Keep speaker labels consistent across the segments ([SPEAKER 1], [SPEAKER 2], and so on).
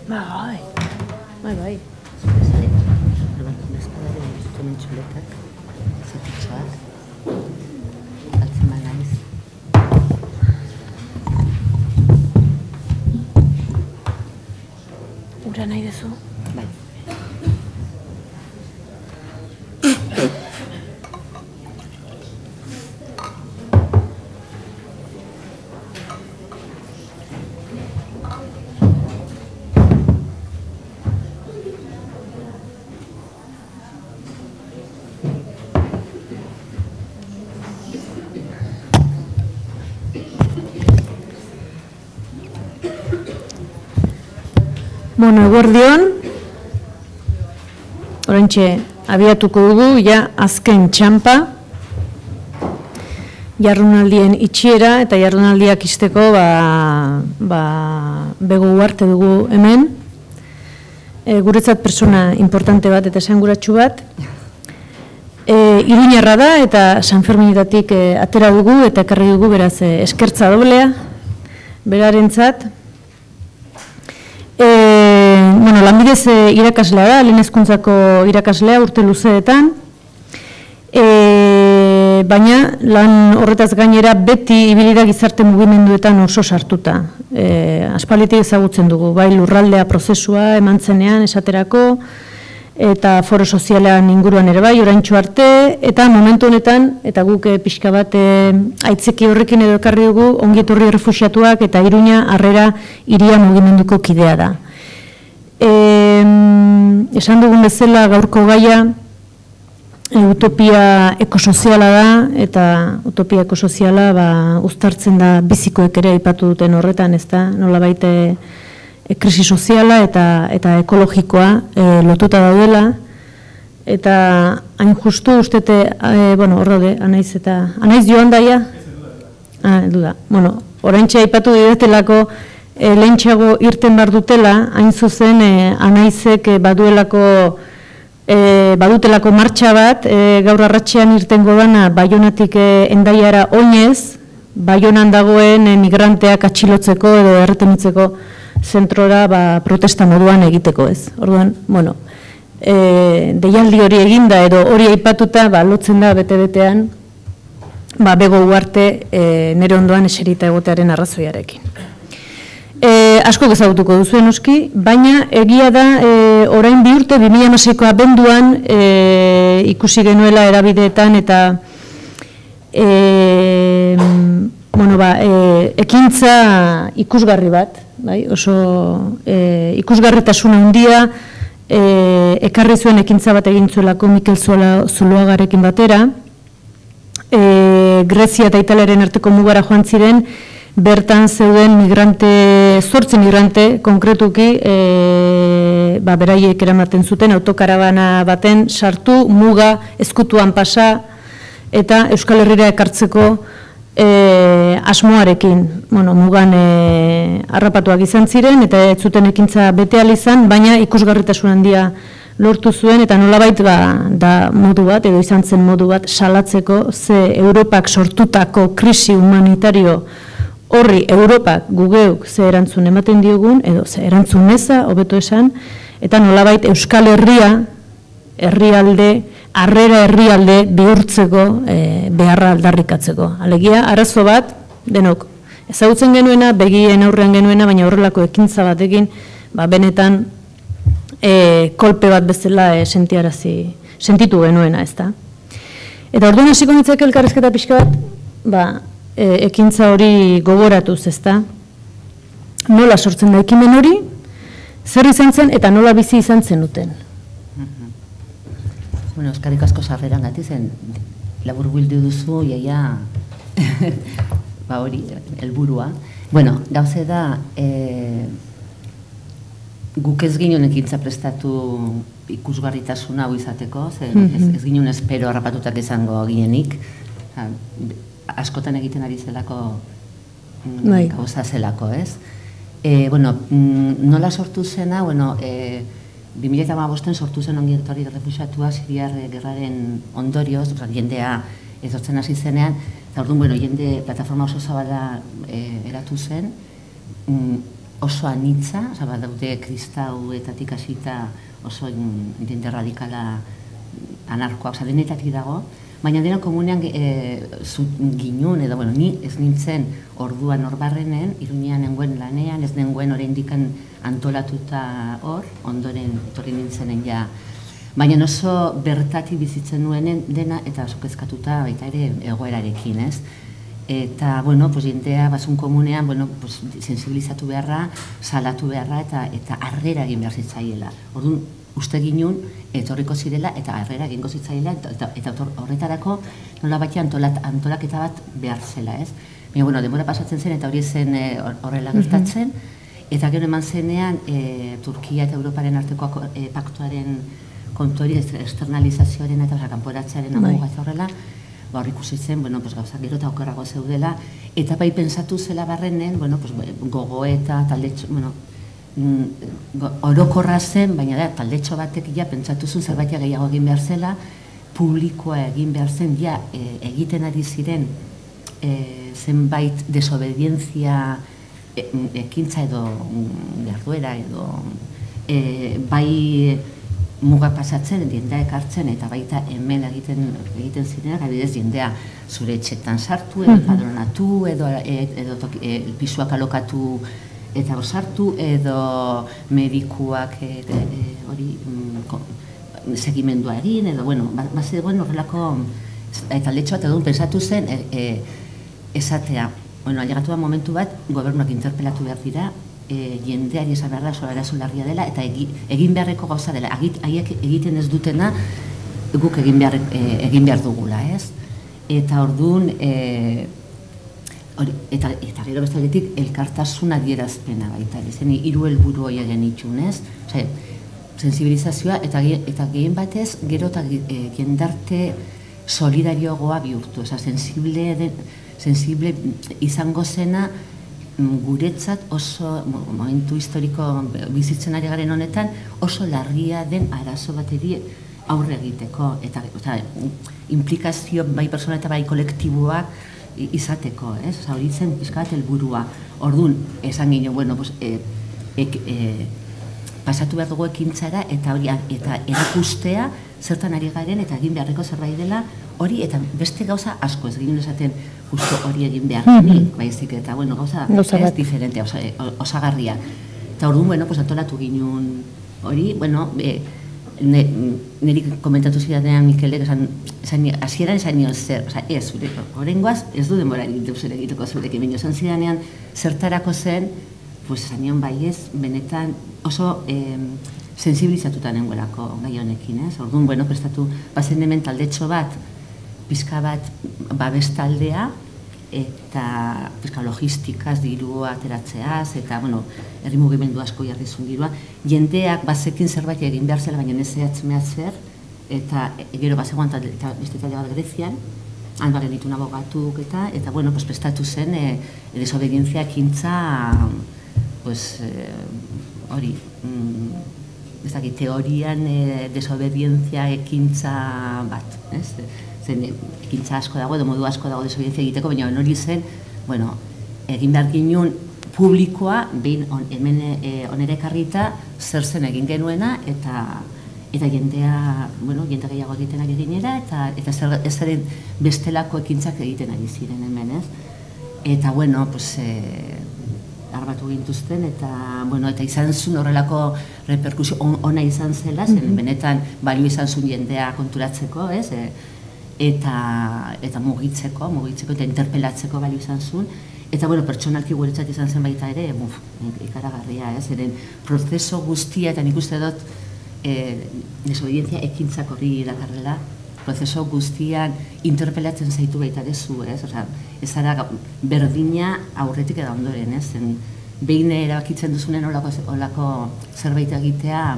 [SPEAKER 1] Bai.
[SPEAKER 2] Bezpadaren zuten txuletak, zititxoak, altzen banaiz.
[SPEAKER 1] Ura nahi dezu?
[SPEAKER 2] Bai.
[SPEAKER 1] Bueno, eguerdion, oraintxe abiatuko dugu, ja azken txampa, jardunaldien itxiera eta jardunaldiak izteko bego uarte dugu hemen. Guretzat persona importante bat eta esanguratsu bat. Iruñarra da eta San Ferminetatik atera dugu eta ekarri dugu beraz eskertza doblea, berarentzat. Bueno, lanbidez irakaslea da, lehen hezkuntzako irakaslea urte luzeetan, baina lan horretaz gainera beti ibili da gizarte mugimenduetan oso sartuta. Aspalditik ezagutzen dugu, bai lurraldea prozesua eman zenean esaterako, eta foro sozialean inguruan ere bai, oraintxo arte, eta momentu honetan, eta guk pixka bat aitzeki horrekin edo ekarri dugu, ongi etorri errefuxiatuak eta Iruña Harrera hiria mugimenduko kidea da. Esan dugun bezala gaurko gaia utopia ekosoziala da, eta utopia ekosoziala uztartzen da bizikoek ere aipatu duten horretan, ez da, nolabait krisi soziala eta ekologikoa lotuta daudela, eta hain justu ustete, bueno, hor daude, anaiz joan daia? Edu da. Bueno, oraintxe aipatu didetelako lehentxeago irten behar dutela, hain zuzen anaizek badutelako martxa bat, gaur arratsean irtengo dana Baionatik Hendaiara oinez, Baionan dagoen migranteak atxilotzeko edo erretenitzeko zentrora protesta moduan egiteko ez. Orduan, bueno, deialdi hori eginda edo hori aipatuta lotzen da bete-betean bego uarte nire ondoan eserita egotearen arrazoiarekin. Asko ezagutuko duzuen noski, baina egia da orain bi urte 2006ko abenduan ikusi genuela erabideetan eta ekintza ikusgarri bat, oso ikusgarritasun handia ekarri zuen ekintza bat egin zuelako Mikel Zuloagarekin batera. Grezia eta Italiaren arteko mugara joan ziren, bertan zeuden zortzi migrante konkretuki beraiek eramaten zuten autokarabana baten sartu, muga ezkutuan pasa eta Euskal Herrira ekartzeko asmoarekin, mugan harrapatuak izan ziren eta ez zuten ekintza bete ahal izan, baina ikusgarritasun handia lortu zuen eta nolabait da modu bat, edo izan zen modu bat salatzeko ze Europak sortutako krisi humanitario horri Europak gugeuk ze erantzun ematen diogun, edo ze erantzun eza, hobeto esan, eta nolabait Euskal Herria, herrialde, Harrera herrialde bihurtzeko beharra aldarrikatzeko. Alegia, arazo bat, denok, ezagutzen genuena, begien aurrean genuena, baina horrelako ekintza batekin, benetan kolpe bat bezala sentitu genuena, ez da. Eta orduan hasiko nitzake elkarrizketa pixka bat, ekintza hori gogoratuz, ez da. Nola sortzen da ekimen hori, zer izan zen eta nola bizi izan zenuten.
[SPEAKER 2] Bueno, eskarrik asko sarreran gati zen, labur bildu duzu, iaia, hori, helburua. Bueno, gauze da, guk ez ginen ekintza prestatu ikusgarritasuna hau izateko, ez ginen espero harrapatutak izango ginenik, askotan egiten ari zelako gauza zelako, ez? Bueno, nola sortu zena, bueno, 2015 sortu zen ongi etorri errefuxiatua Siriar gerraren ondorioz, jendea ezotzen hasi zenean, eta orduan, bueno, jende plataforma oso zabala eratu zen, oso anitza, badaude kristauetatik hasita oso jende radikala anarkoa, denetatik dago, baina dena komunean ginun, edo, ni ez nintzen orduan horbarrenen, Iruñean nengoen lanean, ez nengoen oraindik antolatuta hor, ondoren etorri nintzenen ja, baina oso bertatik bizitzen nuenen dena, eta oso kezkatuta baita ere egoerarekin, ez? Eta, jendea, basun komunean, sensibilizatu beharra, salatu beharra, eta harrera egin behar zitzaiela. Orduan, uste ginun, etorriko zirela, eta harrera egingo zitzaiela, eta horretarako nola batia antolaketa bat behar zela, ez? Baina, denbora pasatzen zen, eta hori zen horrela gertatzen, eta gero eman zenean, Turkia eta Europaren arteko paktuaren kontu hori, externalizazioaren eta kanporatzearen amuga eta horrela, hor ikusi zen, gauza gero eta okerrago zeudela, eta bai pentsatu zela barrenen, gogoeta, taldetxo, orokorra zen, baina da, taldetxo batek ja pentsatu zuen zerbaitia gehiago egin behar zela, publikoa egin behar zen, ja, egiten ari ziren zenbait desobedientzia ekintza edo jarduera edo bai muga pasatzen, jendea ekartzen, eta baita hemen egiten zirenak, adibidez jendea zure etxetan sartu, edo padronatu, edo pisuak alokatu eta sartu, edo medikuak hori segimenduarin, edo, bazegoen horrelako taldetxo bat edo pensatu zen esatea, ailegatu da momentu bat, gobernuak interpelatu behar dira, jendeari esan behar da oso arazo larria dela, eta egin beharreko gauza dela, haiek egiten ez dutena guk egin behar dugula, ez? Eta orduan, eta gero bestaletik elkartasun adierazpena baita, zen 3 helburu hori genitxun, ez? Sensibilizazioa, eta gehien batez, gero eta jendarte solidarioagoa bihurtu, sensible izango zena guretzat oso, momentu historiko bizitzen ari garen honetan, oso larria den arazo bateri aurre egiteko, eta implikazio bai persona eta bai kolektiboak izateko, ez? Hori zen pixka bat helburua. Orduan, esan ginen, pasatu behar dugu ekintzara, eta erakustea zertan ari garen, eta egin beharreko zerbait dela, hori, eta beste gauza asko, ez ginen esaten justo hori egin behar nik, baizik, eta gauza ez diferente, osagarria. Eta orduan, antolatu ginen hori, niri komentatu zidatean Mikelek, hasieran esan nion zer, ez, horrengoaz, ez du denborarik deus ere egiteko zurekin, baina esan zidanean zertarako zen, esan nion baiez, benetan oso sensibilizatuta nengoelako gai honekin, ez? Orduan, prestatu, bazen hemen taldetxo bat, pizka bat babestaldea, eta logistikaz, dirua ateratzeaz, eta, herri mugimendu asko jarrizun dirua, jendeak bazekin zerbait egin behar zela, baina ez zehatzmea zer, eta gero bazegoan beste talde bat Grezian, han bagenitu nabogatuk eta, prestatu zen, desobedientzia ekintza, hori, ez dakit, teorian desobedientzia ekintza bat, ez? Zen ekintza asko dago, edo modu asko dago desobedientzia egiteko, baina hori zen, egin behar ginen publikoa, behin hemen onera ekarrita, zer zen egin genuena, eta jendea, jende gehiago egiten ari ginera, eta ez zaren bestelako ekintzak egiten ari ziren hemen, ez? Eta, arbatu gintuzten, eta izan zuen horrelako reperkusio ona izan zela, zen benetan balio izan zuen jendea konturatzeko, ez? Eta mugitzeko eta interpelatzeko balio izan zuen, eta pertsonalki guretzat izan zen baita ere, ikaragarria, ez? Eren prozeso guztia, eta nik uste dut desobedientzia ekintzak hori dakarrela, prozeso guztian interpelatzen zaitu baita dezu, ez? Ez zara berdina aurretik eta ondoren, ez? Behin erabakitzen duzunen olako zerbait egitea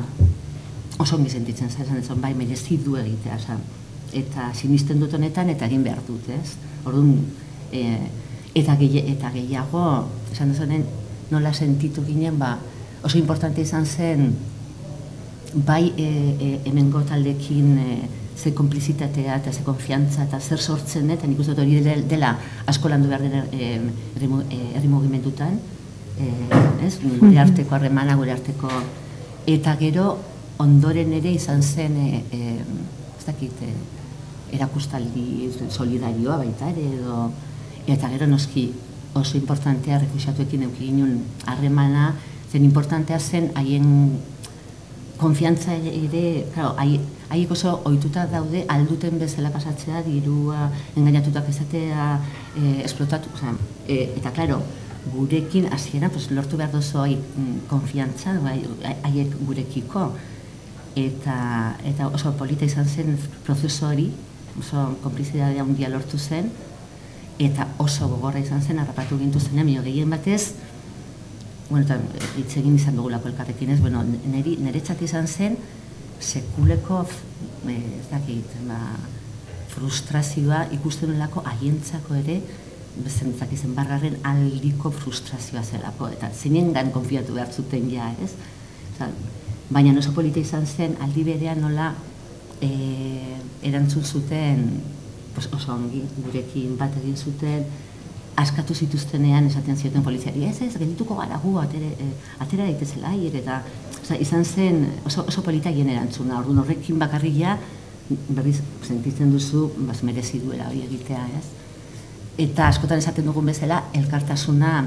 [SPEAKER 2] oso ongi sentitzen zara, esan bai merezi du egitea, eta sinisten dut honetan eta egin behar dut, ez? Orduan, eta gehiago, esan duzunen nola sentitu ginen, oso importante izan zen, bai hemengo taldekin ze konplizitatea eta ze konfiantza eta zer sortzen, eta nik uste dut hori dela asko landu behar den herri mugimendutan, gure arteko harremana, gure arteko, eta gero ondoren ere izan zen, ez dakit, erakustaldi solidarioa baita ere, eta gero noski oso importantea refuxiatuekin eduki ginen harremana, zen importantea zen haien konfiantza ere, claro, haiek oso ohituta daude alduten bezala pasatzea, dirua engainatutak ezatea, esplotatu, eta claro, gurekin hasieran lortu behar dozu konfiantza, haiek gurekiko, eta oso polita izan zen prozesu hori, oso konplizidadea handia lortu zen, eta oso gogorra izan zen, harrapatu gintu zen, gehien batez, bueno, eta hitz egin izan dugulako elkarrekin ez, bueno, niretzat izan zen, sekuleko, ez dakit, frustrazioa ikusten nolako haientzako ere, bezentzak izan barraren aldiko frustrazioa zelako, eta zinengan konfiatu behar zuten ja, ez? Baina oso polita izan zen, aldi berean nola erantzun zuten, oso ongi, gurekin bat egin zuten, askatu zituztenean esaten zioten poliziari, ez, geldituko gara gu, atera daitezela aire, eta izan zen oso polita hien erantzuna, orduan horrekin bakarria, berriz sentitzen duzu, merezi duela hori egitea, ez? Eta askotan esaten dugun bezala, elkartasuna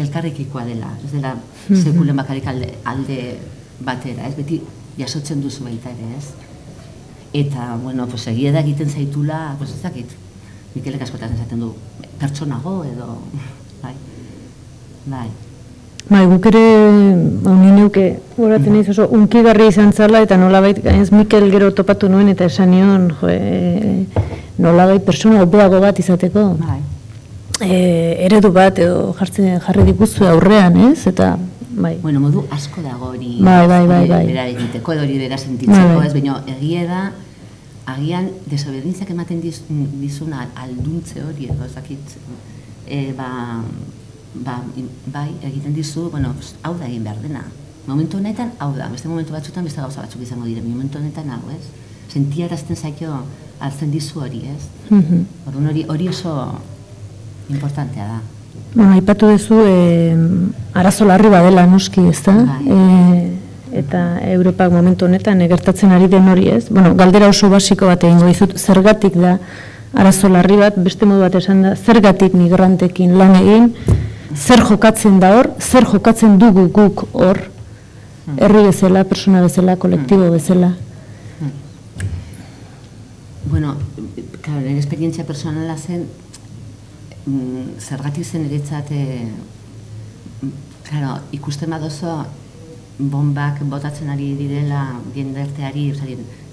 [SPEAKER 2] elkarrekikoa dela, ez dela sekulen bakarrik alde batera, ez? Beti jasotzen duzu baita ere, ez? Eta, bueno, egia da egiten zaitula, ez dakit, Mikelek askotan esaten du, pertsonago edo, bai.
[SPEAKER 1] Bai, guk ere, ni neuke, horaten eiz oso, unkigarri izan zala, eta nolabait, gainez Mikel gero topatu nuen, eta esan nion, nolabait persona opeago bat izateko, eredu bat, edo jarri dikuzu aurrean, ez, eta, bai.
[SPEAKER 2] Bueno, modu asko dago hori,
[SPEAKER 1] bera
[SPEAKER 2] egiteko, edo hori bera sentitzeko, ez, baina egia da, agian desobedientziak ematen dizuna alduntze hori, edo ezakit, bai, egiten dizu, bueno, hau da egin behar dena. Momentu honetan, hau da, beste momentu batzutan, beste gauza batzuk izango dire, momentu honetan hau, ez? Sentiarazten zaio, altzen dizu hori, ez? Hori oso importantea da.
[SPEAKER 1] Bueno, aipatu duzu, arazo larri badela noski, ez da? Eta Europak momentu honetan gertatzen ari den hori, ez? Bueno, galdera oso basiko bat egingo dizut, zergatik da arazo larri bat, beste modu bat esan da, zergatik migrantekin lan egin, zer jokatzen da hor, zer jokatzen dugu guk hor, herri bezala, persona bezala, kolektibo bezala.
[SPEAKER 2] Bueno, nire esperientzia personala zen, zergatik zen niretzat, ikusten badozo, bombak botatzen ari direla jendarteari,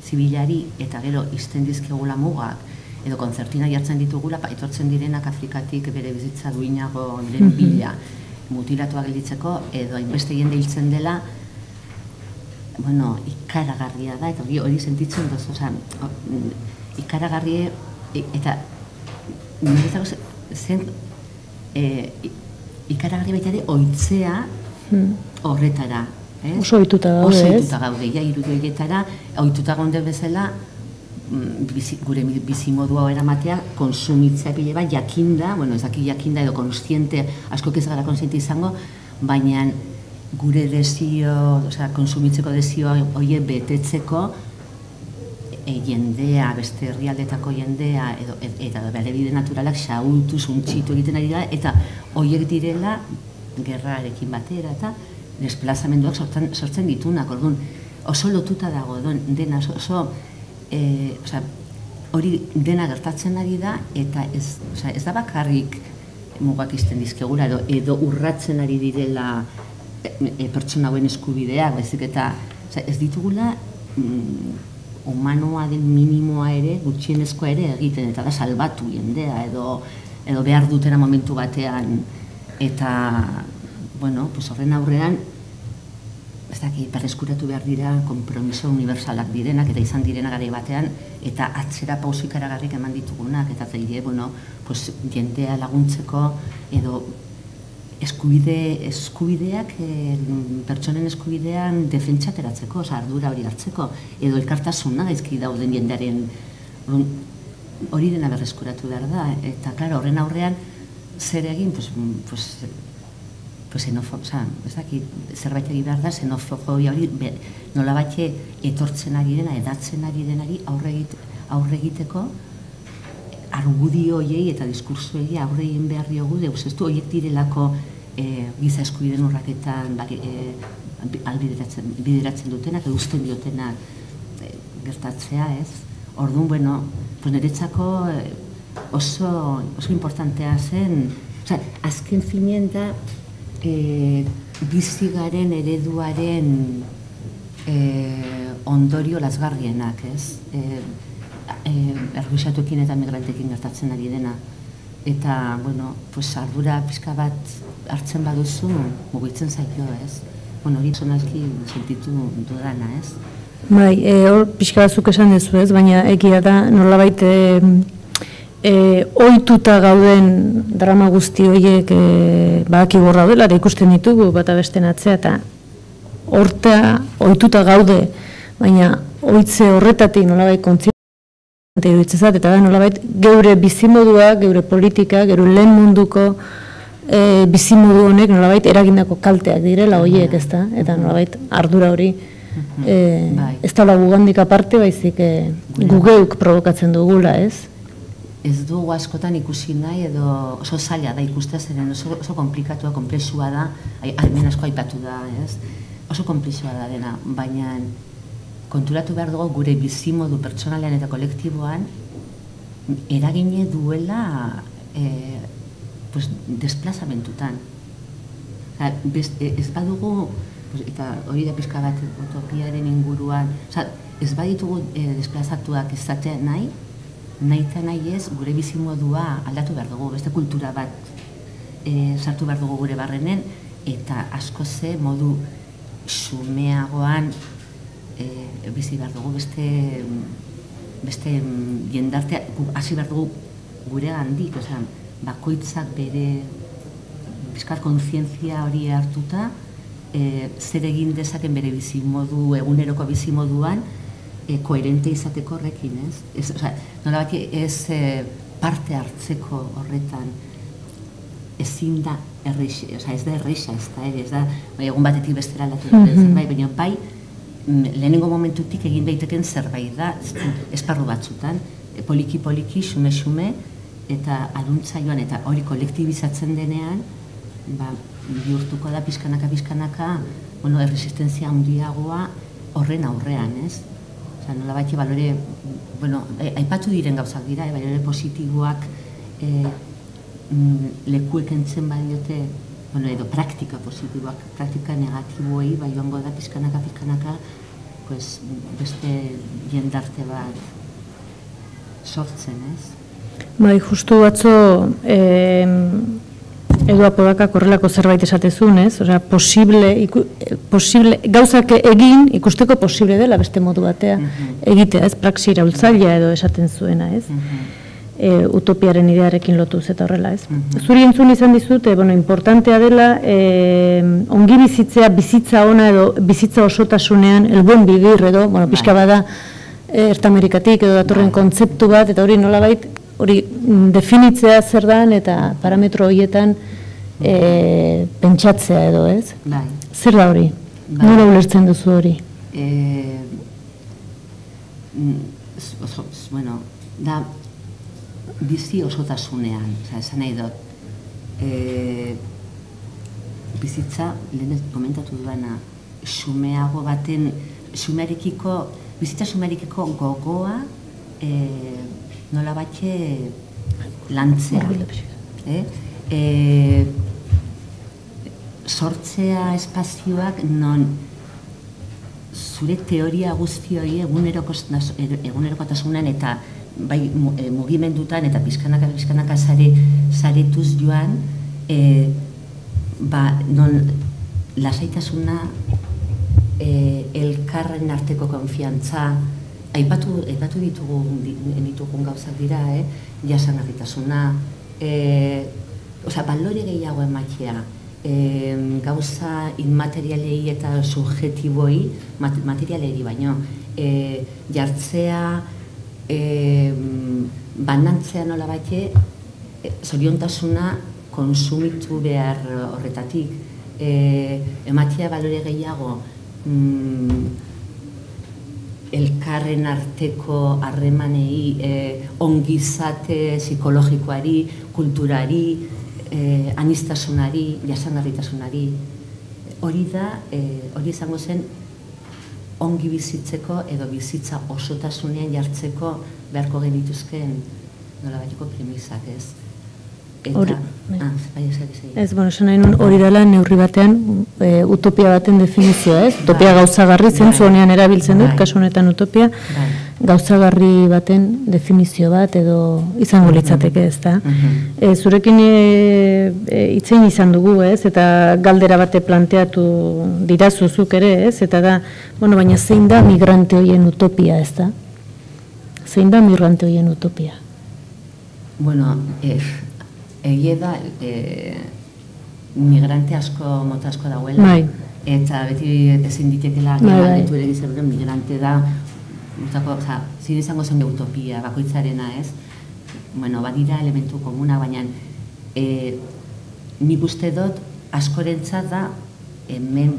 [SPEAKER 2] zibilari, eta gero izten dizkegula mugak, edo konzertina jartzen ditugula, etortzen direnak Afrikatik bere bizitza duinago diren bila mutilatuak gelditzeko, edo hainbeste jende hiltzen dela, bueno, ikaragarria da, eta hori sentitzen dozu, ikaragarria, eta niretzako zen ikaragarria baita ere oitzea horretara.
[SPEAKER 1] Oso ohituta gaude, ez?
[SPEAKER 2] Oso ohituta gaude, ja, irudi horietara, ohituta gaude bezala, gure bizimodua eramatea, konsumitzea pile bat, jakinda, bueno, ez daki jakinda edo konstiente, asko ez gara konstiente izango, baina gure desio, konsumitzeko desio hori betetzeko, jendea, beste herrialdetako jendea, eta bere bide naturalak xaultu, suntxitu egiten ari da, eta horiek direla, gerrarekin batera, eta desplazamenduak sortzen ditunak, orduan, oso lotuta dago, dena oso, hori dena gertatzen ari da, eta ez da bakarrik mugak izten dizkegula, edo urratzen ari direla pertsona hauen eskubideak, baizik eta ez ditugula humanoa den minimoa ere, gutxienezkoa ere egiten, eta da salbatu jendea, edo behar dutena momentu batean, eta bueno, horren aurrean, ez daki, berreskuratu behar dira, konpromiso universalak direnak, eta izan direnak garai batean, eta atzera pauso ikaragarrik eman ditugunak, eta zeide, bueno, jendea laguntzeko, edo eskubideak, pertsonen eskubidean defentsateratzeko, ardura hori hartzeko, edo elkartasuna gaizki dauden jendearen, hori dena berreskuratu behar da, eta, klaro, horren aurrean, zer egin, zerbait egin behar da, xenofobia hori nolabait etortzen ari dena, edatzen ari denari aurre egiteko, argudio horiei eta diskursoei aurre egin behar diogu, deuzeztu horiek direlako giza eskubideen urraketan bideratzen dutenak, edo uzten diotenak gertatzea, ez? Orduan, bueno, niretzako oso importantea zen, azken finean da bizigaren ereduaren ondorio lazgarrienak, ez? Errefuxiatuekin eta migrantekin gertatzen ari dena. Eta, bueno, ardura pixka bat hartzen baduzu, mugitzen zaio, ez? Bueno, hori zonalki sentitu dudana, ez?
[SPEAKER 1] Bai, hor pixka batzuk esan dezu, ez? Baina egia da, nolabait ohituta gauden drama guzti horiek badaki gorra dela, da ikusten ditugu bata besten atzea, eta horta ohituta gaude, baina ohitze horretatik nolabait kontzientzia iruditzezat, eta da nolabait geure bizimodua, geure politika, geure lehen munduko bizimodu honek nolabait eragindako kalteak direla horiek, ez da? Eta nolabait ardura hori ez da gugandik aparte, baizik gugeuk provokatzen dugula, ez?
[SPEAKER 2] Ez dugu askotan ikusi nahi edo oso zaila da ikustea zeren oso komplikatua, komplexua da, almen asko aipatu da, ez? Oso komplexua da dena, baina konturatu behar dugu gure bizimodu pertsonalean eta kolektiboan eragine duela desplazamentutan. Ez badugu, eta hori da pixka bat utopiaren inguruan, ez baditugu desplazatuak izatea nahi eta nahi ez gure bizimodua aldatu behar dugu, beste kultura bat sartu behar dugu gure barrenen, eta asko ze modu xumeagoan bizi behar dugu, beste jendartea, hasi behar dugu gure handik, bakoitzak bere bizkar kontzientzia hori hartuta, zer egin dezaken bere bizimodu, eguneroko bizimoduan, koherente izateko horrekin, ez? Nolabait ez parte hartzeko horretan ezin da erreixa, ez da erreixa, ez da egun batetik bestera aldatu duten zerbait, baina bai lehenengo momentutik egin daiteken zerbait da, esparru batzutan, poliki-poliki, xume-xume, eta aluntza joan, eta hori kolektibizatzen denean, bihurtuko da pixkanaka, erresistenzia handiagoa horren aurrean, ez? Nolabait balore, aipatu diren gauzak dira, balore positiboak lekuek entzen badiote, edo praktika positiboak, praktika negatiboei, joango da pixkanaka, beste jendarte bat sortzen, ez?
[SPEAKER 1] Bai, justu batzo Edu Apodakak horrelako zerbait esatezun, ez? Osea, posible, gauzak egin ikusteko posible dela beste modu batea egitea, ez? Praxi iraultzailea edo esaten zuena, ez? Utopiaren idearekin lotuz eta horrela, ez? Zuri entzun izan dizut, importantea dela ongi bizitzea, bizitza ona edo bizitza osotasunean, el buen vivir edo, pixka bada Ertamerikatik edo datorren kontzeptu bat, eta hori nolabait, hori definitzea zer dan eta parametro horietan pentsatzea edo, ez? Zer da hori? Nola ulertzen duzu hori?
[SPEAKER 2] Bueno, da bizi osotasunean, esan nahi dut, bizitza, lehen komentatu duena, xumeago baten, bizitza xumearekiko gogoa nola batxe lantzea. Sortzea espazioak non zure teoria guzti hori egunerokotasunean eta bai mugimendutan eta pixkanaka saretuz joan non lasaitasuna elkarren arteko konfiantza aipatu ditugun gauzak dira, jasangarritasuna, balore gehiago ematea, gauza inmaterialei eta subjetiboi, materialei baino, jartzea, banantzea nola bate, zoriontasuna konsumitu behar horretatik, ematia balore gehiago elkarren arteko harremanei, ongizate psikologikoari, kulturari, anistasunari, jasangarritasunari. Hori izango zen ongi bizitzeko edo bizitza osotasunean jartzeko beharko genituzken nolabaiteko premisak, ez?
[SPEAKER 1] Ez, esan nahi nun hori dela neurri batean utopia baten definizioa, ez? Utopia gauzagarri, zentzu honean erabiltzen dut, kasu honetan utopia, gauzagarri baten definizio bat edo izango litzateke, ez da? Zurekin itzein izan dugu, ez? Eta galdera bate planteatu dira zuzuk ere, ez? Eta da, baina zein da migrante horien utopia, ez da? Zein da migrante horien utopia?
[SPEAKER 2] Egie da, migrante mota asko dauela, eta beti ezin ditekela galdetu ere gizarren migrante da, zin izango zen utopia bakoitzarena, ez? Badira elementu komuna, baina nik uste dut askorentzat da hemen,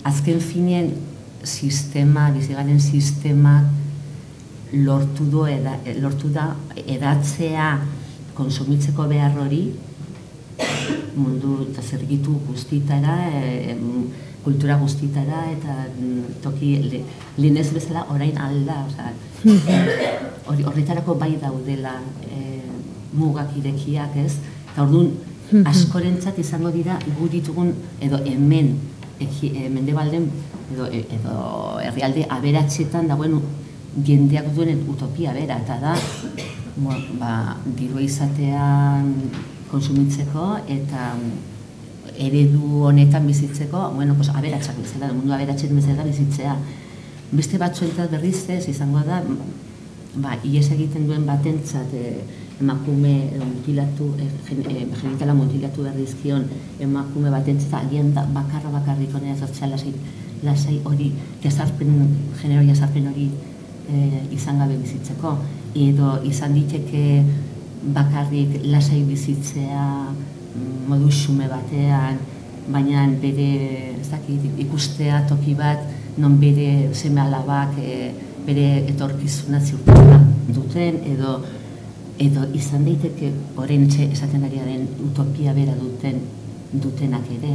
[SPEAKER 2] azken finien bizigaren sistema lortu da edatzea konsumitzeko behar hori mundu eta zergitu guztitara, kultura guztitara eta toki linez bezala orain alda. Horretarako bai daudela mugak irekiak, ez? Eta orduan askorentzat izango dira gu ditugun edo hemen mendebalden edo herrialde aberatsetan dagoen jendeak duen utopia bera, eta da dirua izatean konsumitzeko eta eredu honetan bizitzeko, aberatsak bezala, mundu aberatsen bezala bizitzea. Beste batzuentzat berriz ez izango da, ihes egiten duen batentzat emakume genitala mutilatu berdizkion emakume batentzat agian bakarrik honera zortzea lasai hori, genero jazarpen hori izan gabe bizitzeko, edo izan diteke bakarrik lasai bizitzea modu xume batean, baina bere ikustea toki bat non bere seme alabak bere etorkizuna ziurtatua duten, edo izan daiteke orain esaten ari den utopia bera dutenak ere,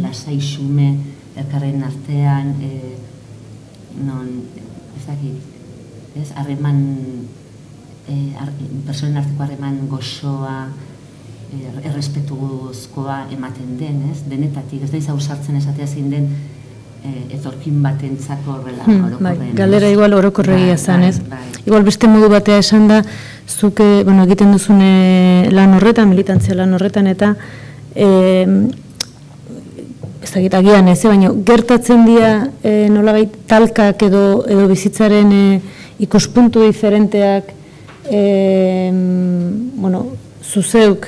[SPEAKER 2] lasai xume elkarren artean, non harreman, personen arteko harreman goxoa, errespetuzkoa ematen den, denetatik, ez da izan usartzen esatea zein den etorkin batentzako horrela orokorren.
[SPEAKER 1] Galdera igual orokorregia zan, ez? Igual beste modu batea esan da, zuke egiten duzune lan horretan, militantzia lan horretan, eta agian ez, baina gertatzen dira nolabait talkak edo bizitzaren ikuspuntu diferenteak zuzeuk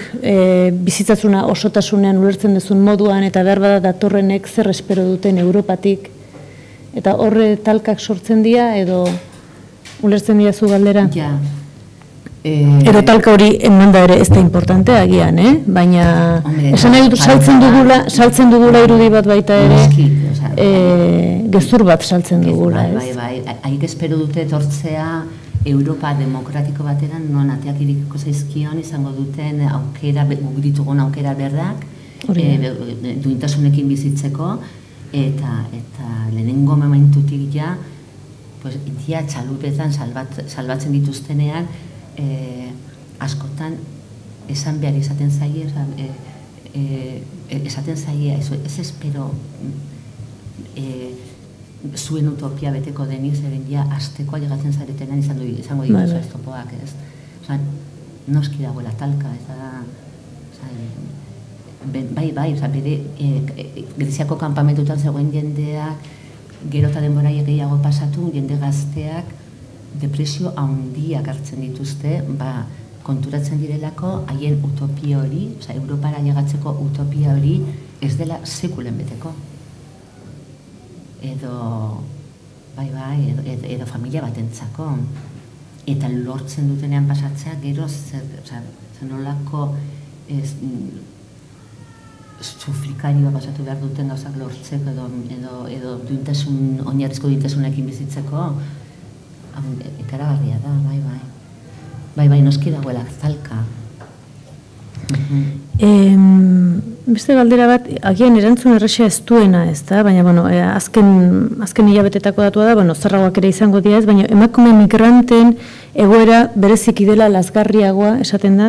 [SPEAKER 1] bizitzatzuna osotasunean ulertzen duzun moduan eta behar bada datorrenek zer espero duten Europatik eta horre talkak sortzen dira edo ulertzen dira zu galdera? Ero talka hori emanda ere ez da importante agian, baina esan nahi dut saltzen dugula irudi bat baita ere gezur bat saltzen dugula, ez?
[SPEAKER 2] Bai, haik espero dute etortzea Europa demokratiko bateran non ateak irikiko zaizkion izango duten aukera, guk ditugun aukera berdak duintasunekin bizitzeko eta lehenengo momentutik ja txalupetan salbatzen dituztenean askotan esan behar izaten zaie, ez espero zuen utopia beteko deniz, eren ja aztekoa llegatzen zaretenan izango dituzu ez topoak, ez? Noski dagoela talka, bai, bere Greziako kanpamentutan zegoen jendeak, gero eta denbora gehiago pasatu, jende gazteak depresio handiak hartzen dituzte, konturatzen direlako haien utopia hori, Europara llegatzeko utopia hori ez dela sekulen beteko. Edo familia batentzako. Eta lortzen dutenean pasatzea, gero zenolako sufrikarioa pasatu behar duten gauzak lortzeko edo duintasun, oinarrizko duintasunekin bizitzeko, ikaragarria da, bai, noski dagoela zalka.
[SPEAKER 1] Beste galdera bat, agian erantzun errexea ez duena, ez da? Baina, bueno, azken hilabetetako datua da, bueno, zarragoak ere izango dira ez, baina emakume migranten egoera bereziki dela lazgarriagoa, esaten da,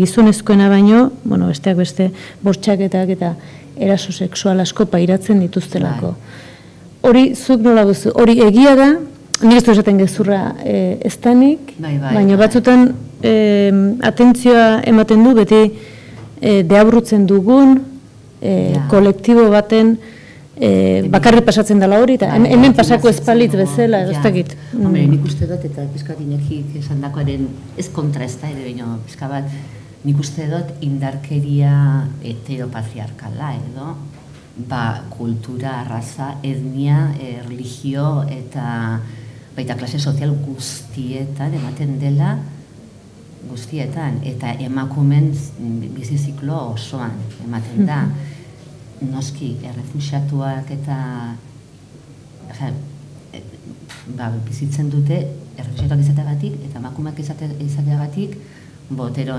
[SPEAKER 1] gizonezkoena baino, bueno, besteak beste bortxaketak eta eraso sexual asko pairatzen dituztelako. Hori, zuk nola duzu, hori egia da, nik ez du esaten gezurra ez danik, baina batzutan atentzioa ematen du, beti deabrutzen dugun kolektibo baten bakarri pasatzen dela hori, eta hemen pasako espalitz bezala, ez dakit.
[SPEAKER 2] Hombre, nik uste dut, eta pizkatinekik esan dakoaren ez kontra ez da, ere baino, pizka bat, nik uste dut indarkeria heteropatriarkala edo, kultura, arraza, etnia, religio eta baita klase sozial guztietan ematen dela, guztietan, eta emakumen biziziklo osoan ematen da. Noski, errefuxiatuak eta bizitzen dute errefuxiatuak izateagatik eta emakumeak izateagatik botere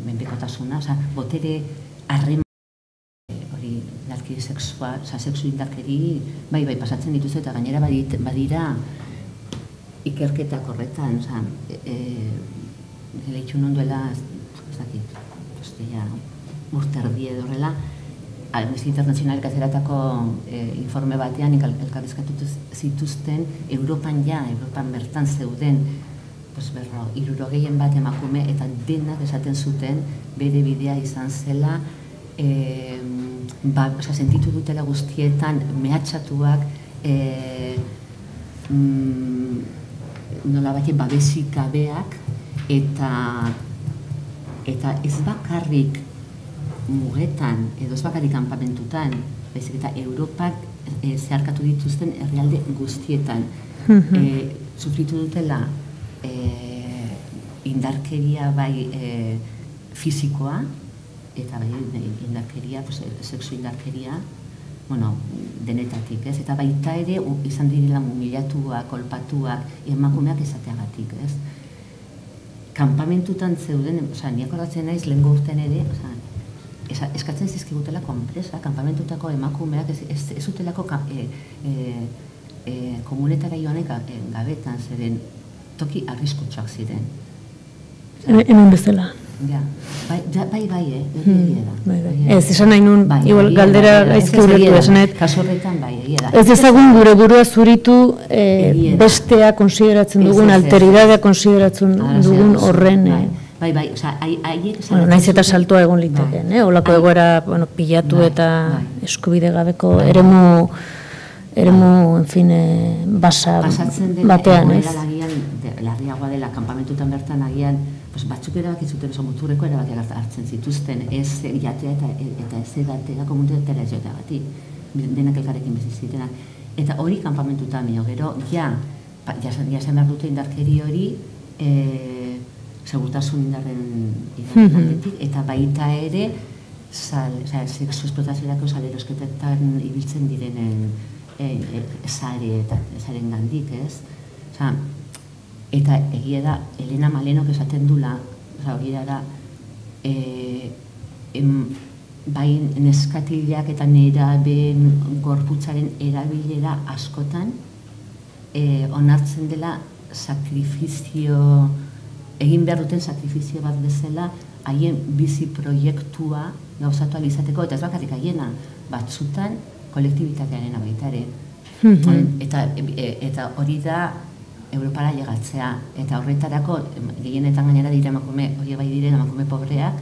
[SPEAKER 2] menpekotasuna, botere harreman hori indarkeri sexual, sexu indarkeri bai pasatzen dituzte eta gainera badira ikerketak horretan, leitxun onduela, ez dakit, urte erdi edo horrela, Amnistia Internazionalek azeratako informe batean elkarrizkatu zituzten Europan bertan zeuden 60 bat emakume eta denak esaten zuten bere bidea izan zela sentitu dutela guztietan mehatxatuak nolabait babesik gabeak eta ez bakarrik mugetan edo ez bakarrik kanpamentutan, baizik eta Europak zeharkatu dituzten herrialde guztietan sufritu dutela indarkeria bai fisikoa eta bai indarkeria, sexu indarkeria, denetatik, ez? Eta baita ere izan direla humillatuak, kolpatuak, emakumeak izateagatik, ez? Kanpamentutan zeuden, niak horretzen naiz lehengo urten ere, eskatzen zizkigutela konpresa, kanpamentutako emakumeak ez zutelako komunetara joanek gabetan ziren, toki arriskutsuak ziren.
[SPEAKER 1] Hemen bezala.
[SPEAKER 2] Bai,
[SPEAKER 1] ez, esan nahi nun, igual galdera gaizki ulertu esanet.
[SPEAKER 2] Kasu horretan bai, egia da.
[SPEAKER 1] Ez ezagun gure burua zuritu bestea konsideratzen dugun, alteridadea konsideratzen dugun horren.
[SPEAKER 2] Bai, haiek...
[SPEAKER 1] Naiz eta saltua egon liteken, holako egoera pilatu eta eskubide gabeko eremu, en fin, basa batean, ez?
[SPEAKER 2] Larriagoa dela, kanpamentutan bertan agian, batzuk erabakizuten oso muturreko erabakiak hartzen zituzten, ez jatea eta ez edatea komunitatera ez joteagatik, denak elkarrekin bizizitenak. Eta hori kanpamentutan gero, jasen behar dute indarkeri hori, segurtasun indarren aldetik, eta baita ere, sexu esplotazioetako salerosketetan ibiltzen direnen zaren gandik, ez? Eta egia da, Elena Malenok esaten dula, hori da, bai neskatilak eta nerabeen gorputzaren erabilera askotan, onartzen dela sakrifizio, egin behar duten sakrifizio bat bezala, haien bizi proiektua gauzatu alizateko, eta ez bakarrik haiena, batzutan kolektibitatearen abaitare. Eta hori da, Europara llegatzea, eta horretarako gehienetan gainera dira emakume, hori bai diren emakume pobreak,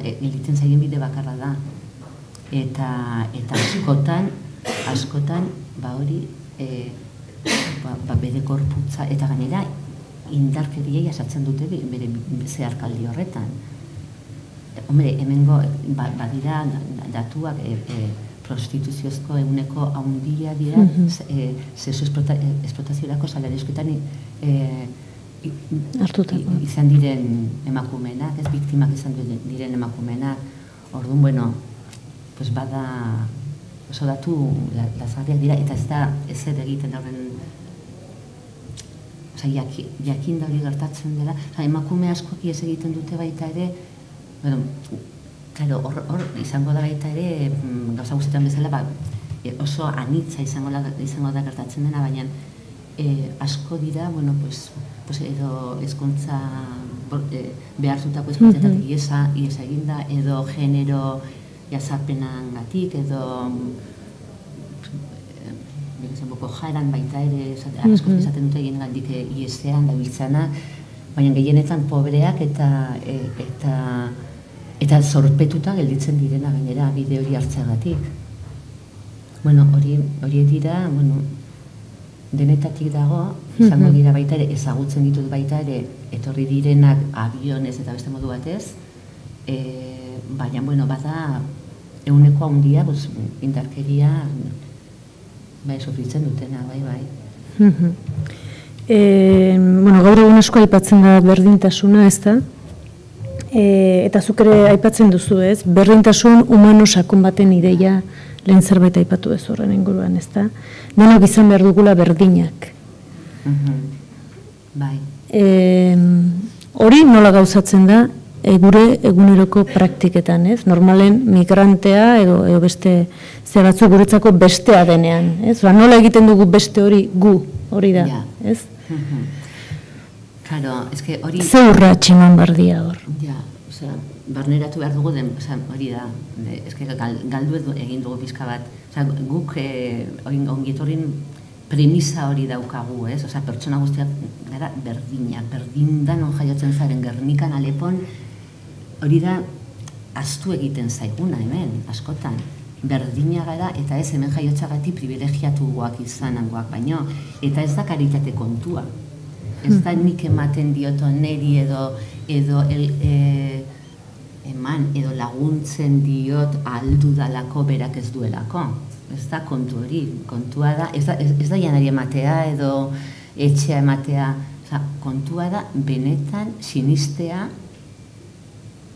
[SPEAKER 2] egiten zaien bide bakarra da. Eta askotan, hori, bere gorputza, eta gainera indarkeria jasatzen dute bere zeharkaldi horretan. Hombre, hemengo badira datuak prostituziozko eguneko haundia dira, sexu esplotaziorako salarioskoetan izan diren emakumenak, ez biktimak izan diren emakumenak, Orduan, bueno, pues bada oso datu lazgarriak dira, eta ez da ezer egiten horren, jakin da hori gertatzen dela, emakume askoki ez egiten dute baita ere, bueno, claro, hor izango da baita ere, gauza guztietan bezala, oso anitza izango da gertatzen dena, baina asko dira, bueno, pues edo ezkontza behartutako ezkontzetak iesa eginda, edo genero jazarpenangatik, edo boko jaeran baita ere, asko esaten dute egin gandik iesean dabiltzana, baina gehienetan pobreak eta zorpetuta gelditzen direna gainera bide hori hartzeagatik. Bueno, hori dira, bueno, denetatik dago, izango dira baita ere, ezagutzen ditut baita ere, etorri direnak avionez eta beste modu batez, baina, bueno, bada, eguneko handia, indarkeria, bai, sofritzen dutena, bai.
[SPEAKER 1] Bueno, gaur egun asko aipatzen da berdintasuna, ez da? Eta zuk ere aipatzen duzu, ez? Berdintasun humano sakon baten ideia lehen zerbait aipatu ez horren inguruan, ez da? Denok izan behar dugula berdinak.
[SPEAKER 2] Bai.
[SPEAKER 1] Hori nola gauzatzen da gure eguneroko praktiketan, ez? Normalen migrantea edo beste ze batzu guretzako bestea denean, ez? Nola egiten dugu beste hori gu hori da, ez?
[SPEAKER 2] Claro, eske hori...
[SPEAKER 1] Ze urrats eman bardia hor?
[SPEAKER 2] Ja, barneratu behar dugu den, hori da, eske galdu egin dugu pizka bat. Guk ongietorrin premisa hori daukagu, ez? Pertsona guztiak gara berdinak, berdindan on jaiotzen zaren Gernikan, Alepon, hori da ahaztu egiten zaiguna hemen, askotan. Berdina gara eta ez hemen jaiotzagatik privilegiatuak izanangoak baino, eta ez da karitate kontua. Ez da nik ematen dioto neri edo eman edo laguntzen diot aldudalako berak ez duelako. Ez da kontu hori, kontua da, ez da janari ematea edo etxea ematea, kontua da benetan sinistea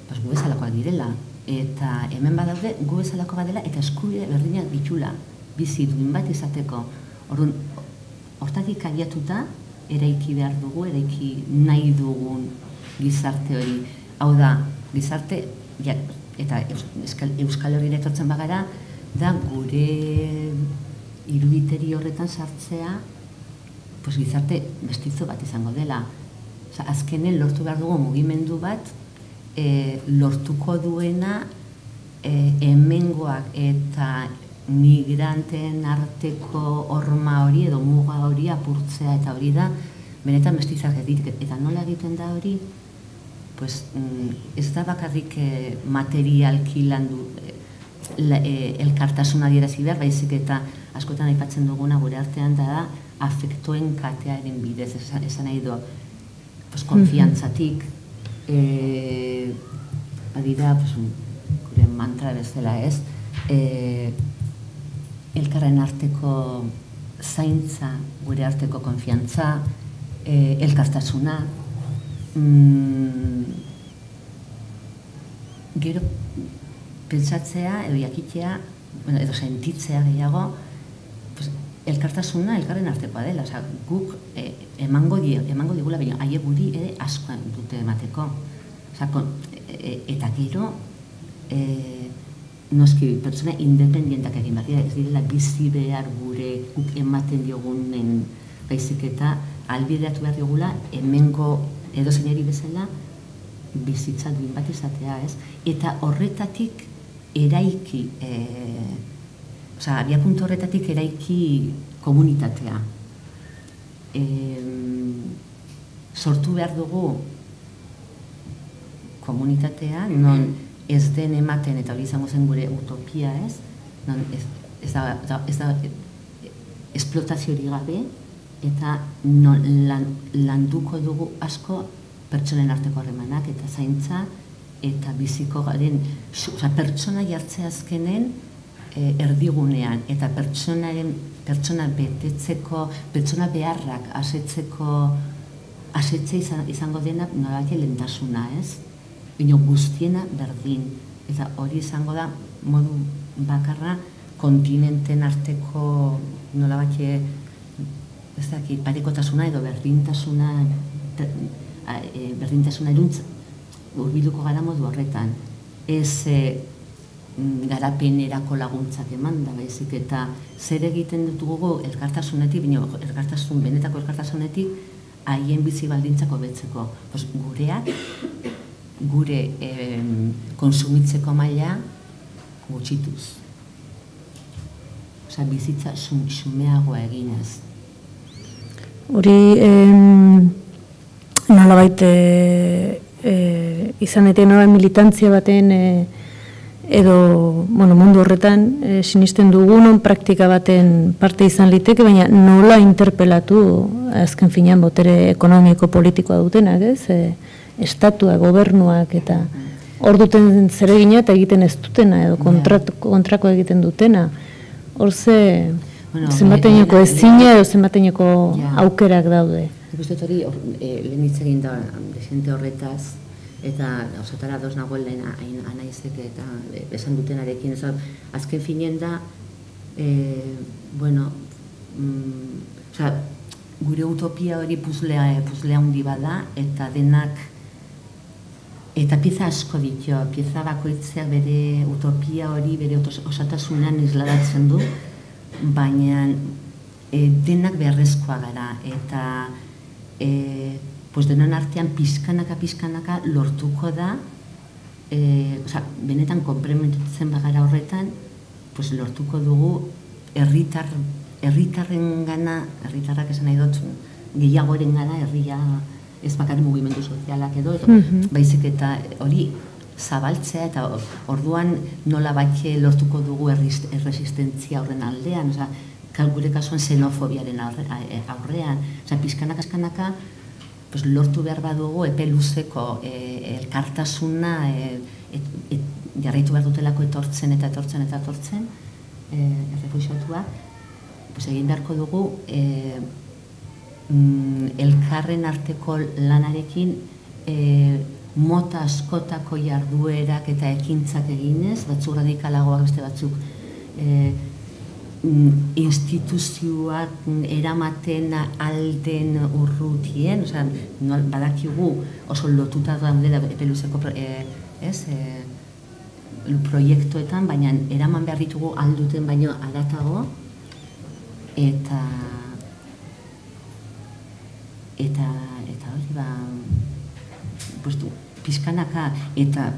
[SPEAKER 2] gu bezalakoak direla. Eta hemen badaude gu bezalako badela eta eskubide berdinak ditula, bizi duin bat izateko. Hortatik abiatuta, eraiki behar dugu, eraiki nahi dugun gizarte hori. Hau da, gizarte, eta Euskal Herriera etortzen bagara, da gure iruditeri horretan sartzea, gizarte mestizo bat izango dela. Azkenen lortu behar dugu mugimendu bat, lortuko duena hemengoak eta migranteen arteko horma hori edo muga hori apurtzea, eta hori da benetan mestizak eta nola egiten da hori, ez da bakarrik materialki landu elkartasuna adierazi behar, baizik eta askotan aipatzen duguna gure artean da afektoen katearen bidez, esan nahi du konfiantzatik, adira, gure mantra bezala ez, elkarren arteko zaintza, gure arteko konfiantza, elkartasuna, gero pentsatzea edo jakitea, edo sentitzea gehiago, elkartasuna elkarren artekoa dela, guk emango digula, baina aie guri ere asko dute emateko. Eta gero, noski, pertsona independientak egin behar dira, ez direla bizi behar gure guk ematen diogunen baizik eta albideratu behar digula hemengo edo zeinari bezala bizitza duin bat izatea, ez? Eta horretatik eraiki, abiapuntu horretatik eraiki komunitatea. Sortu behar dugu komunitatea, non ez den ematen, eta hori izango zen gure utopia, ez? Non ez da esplotaziorik gabe, eta landuko dugu asko pertsonen arteko harremanak eta zaintza, eta biziko garen, pertsona jartzea azkenen erdigunean, eta pertsona betetzeko, pertsona beharrak asetzea izango dena nolabait lehentasuna, ez? Baina guztiena berdin. Eta hori izango da modu bakarra kontinenten arteko nolabait ez dakit, parekotasuna edo berdintasuna eruntz hurbiluko gara modu horretan. Ez garapenerako laguntzak eman da, baizik eta zer egiten dutugu elkartasunetik, benetako elkartasunetik, haien bizi baldintzako betzeko. Gureak, gure konsumitzeko maila gutxituz. Bizitza xumeagoa eginez.
[SPEAKER 1] Hori nolabait izan eta militantzia baten edo mundu horretan sinisten dugunon praktika baten parte izan liteke, baina nola interpelatu azken finean botere ekonomiko politikoa dutenak, ez? Estatua, gobernuak eta hor duten zeregina eta egiten ez dutena edo kontrako egiten dutena. Hor zenbateneko ezina edo zenbateneko aukerak daude.
[SPEAKER 2] Nik uste hori lehen hitz egin da desente horretaz, eta osatara doz nagoen lehen anaizek eta esan dutenarekin. Azken finien da, gure utopia hori puzlea handi bada, eta denak eta pieza asko ditu, pieza bakoitzeak bere utopia hori, bere osatasunean isladatzen du, baina denak beharrezkoa gara, eta denon artean pizkanaka lortuko da, benetan konplementatzen bagara horretan, lortuko dugu herritarren gana, herritarrak esan nahi dut, gehiagoren gana, herria ez bakarrik mugimendu sozialak edo, baizik eta hori zabaltzea eta orduan nola batxe lortuko dugu erresistentzia horren aldean, gure kasuan xenofobiaren aurrean, pizkanaka lortu behar badugu epe luzeko elkartasuna jarraitu behar dutelako etortzen errefuxiatuak, egin beharko dugu elkarren arteko lanarekin mota askotako jarduerak eta ekintzak eginez, batzuk radikalagoak, beste batzuk instituzioak eramaten alden urrutien, badakigu oso lotuta daudela epeluzeko proiektuetan, baina eraman behar ditugu alduten baino haratago, eta hori pizkanaka eta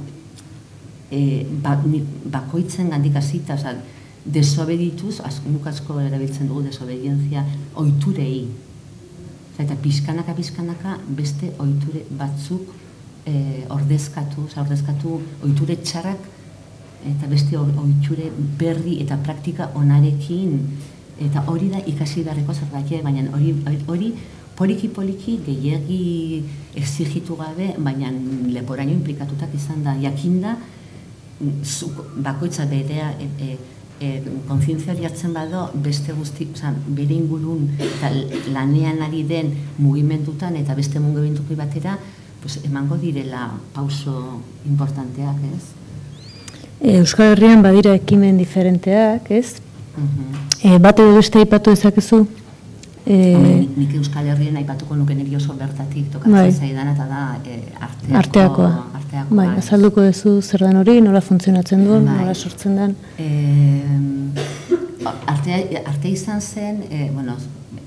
[SPEAKER 2] bakoitzen gandik hasita, desobedituz, nuk asko erabiltzen dugu desobedientzia ohiturei. Eta pizkanaka beste ohiture batzuk ordezkatu ohiture txarrak eta beste ohiture berri eta praktika onarekin, eta hori da ikasi beharreko zerbait, baina hori poliki gehiagi exigitu gabe, baina leporaino implikatutak izan da, jakinda bakoitza berea konzientzia hori hartzen bado beste guzti, bere ingurun eta lanean ari den mugimendutan eta beste mugimenduki batera emango direla pauso importanteak, ez?
[SPEAKER 1] Euskal Herrian badira ekimen diferenteak, ez? Bat edo beste aipatu ezakezu?
[SPEAKER 2] Nik Euskal Herrien aipatuko nuke niri oso bertatik tokatzen zaidan eta da
[SPEAKER 1] arteakoa. Bai, azalduko duzu zer den hori, nola funtzionatzen duen, nola sortzen den?
[SPEAKER 2] Artea izan zen,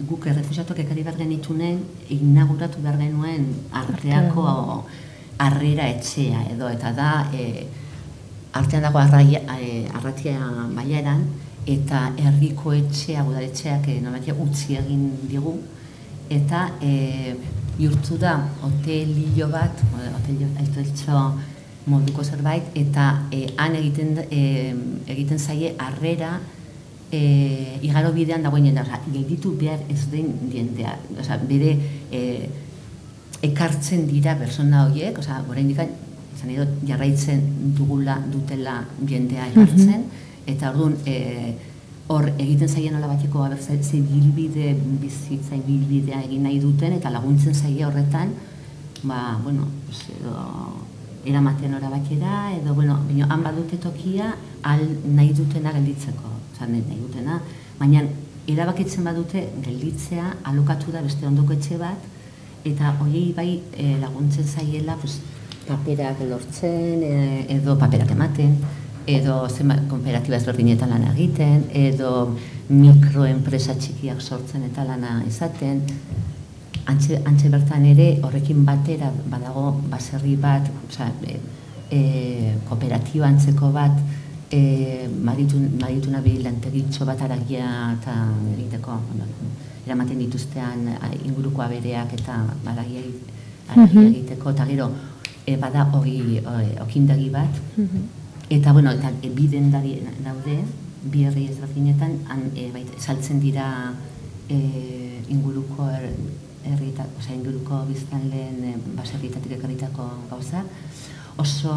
[SPEAKER 2] guk errefuxiatuak ekarri behar genitunen, inauguratu behar genuen arteako harrera etxea edo, eta da artean dago arratia baiaran, eta herriko etxea, udaletxeak utzi egin digu, eta bihurtu da hotelillo bat, hotelitxo moduko zerbait, eta han egiten zaie harrera igaro bidean dagoen jendea, gelditu behar ez den jendea, bere ekartzen dira persona horiek, oraindik jarraitzen dutela jendea ekartzen, eta orduan hor egiten zaien nola bateko ze bilbide, bizitza bilbidea egin nahi duten, eta laguntzen zaie horretan, eramaten orabatera, edo, bueno, han badute tokia, nahi dutena gelditzeko, nahi dutena, baina erabakitzen badute gelditzea, alokatu da beste ondoko etxe bat, eta horiei bai laguntzen zaiela paperak lortzen, edo paperak ematen, edo zenbat kooperatiba ezberdinetan lan egiten, edo mikroenpresa txikiak sortzen eta lana izaten. Antxe bertan ere, horrekin batera badago baserri bat, kooperatiba antzeko bat, baditu nabi lantegitxo bat aragia eta egiteko, eramaten dituztean inguruko abereak eta aragia egiteko, eta gero bada hori okindagi bat, eta bi dendari daude, bi herri ezberdinetan, saltzen dira inguruko inguruko biztanleen baserrietatik ekarritako gauza, oso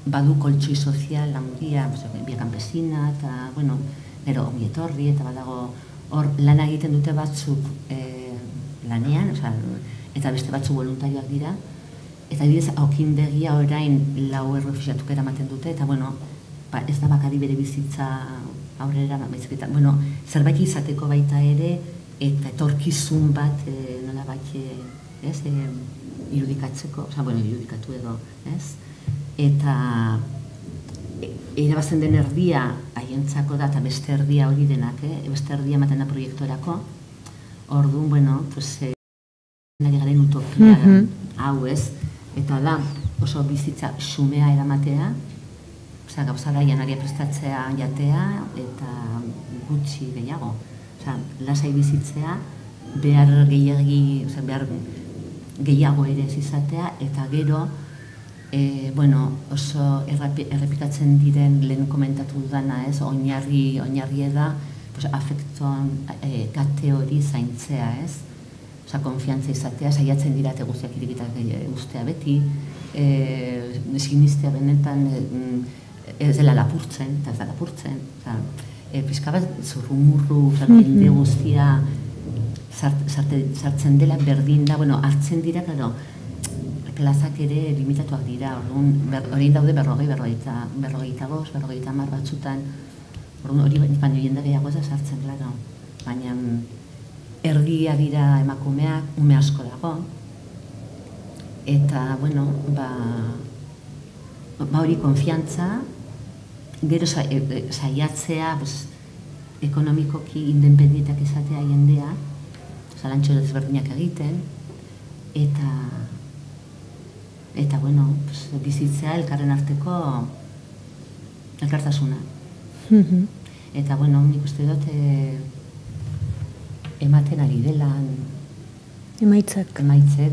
[SPEAKER 2] badu koltsoi sozial handia, bia kanpesina, eta, gero ongi etorri, eta badago hor lan egiten dute batzuk lanean, eta beste batzuk voluntarioak dira, eta bidez aukindegia orain 4 errefuxiatuk eramaten dute, eta ez da bakari bere bizitza aurrera, zerbait izateko baita ere, eta etorkizun bat nola bat irudikatzeko, irudikatu edo, ez? Eta irabazten den erdia haientzako da, eta beste erdia hori denak, beste erdia ematen da proiektorako, orduan, nari garen utopia hau ez, eta da oso bizitza xumea eramatea, gauza da janaria prestatzea jatea, eta gutxi gehiago. Lasai bizitzea, behar gehiago ere ez izatea, eta gero, oso errepikatzen diren lehen komentatu dudana, ez, oinarri da, afektuan gate hori zaintzea, ez, konfiantza izatea, saiatzen dira guztiak irikitak guztia beti, sinistea benetan ez dela lapurtzen, eta ez da lapurtzen, pixka bat zurrumurru, jende guztia sartzen dela berdin da, hartzen dira, plazak ere limitatuak dira, hori daude 40, 50 batzutan, hori baino jende gehiago ez da sartzen, baina erdia dira emakumeak, ume asko dago, eta, hori konfiantza, gero saiatzea ekonomikoki independenteak izatea jendea, zalantxo desberdinak egiten, eta bizitzea elkarren arteko elkartasuna. Eta, nik uste dut ematen ari dela
[SPEAKER 1] emaitzek,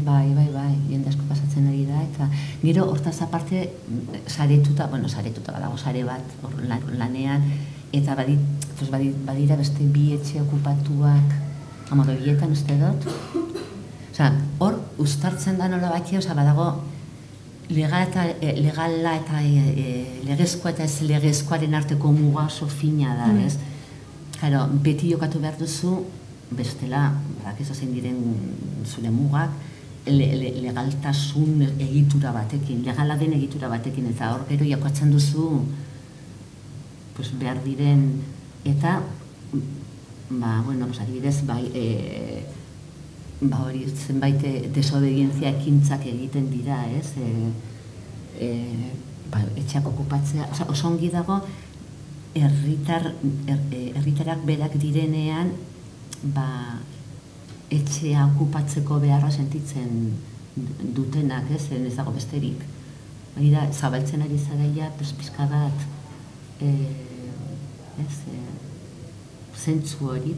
[SPEAKER 2] bai, jende asko pasatzen ari da, eta gero hortaz aparte saretuta badago sare bat lanean, eta badira beste bi etxe okupatuak Amodobietan uste dut. Hor uztartzen da nola batia, badago legala eta legezkoa eta ez legezkoaren arteko muga oso fina da, ez? Beti jokatu behar duzu, bestela, badakizu zein diren zure mugak, legaltasun egitura batekin, legala den egitura batekin, eta hor gero jokatzen duzu behar diren, eta adibidez, hori zenbait desobedientzia ekintzak egiten dira, ez? Etxeak okupatzea, oso ongi dago herritarrak berak direnean etxea okupatzeko beharra sentitzen dutenak, ez dago besterik. Zabaltzen ari zaraia, pizka bat, zentzu hori,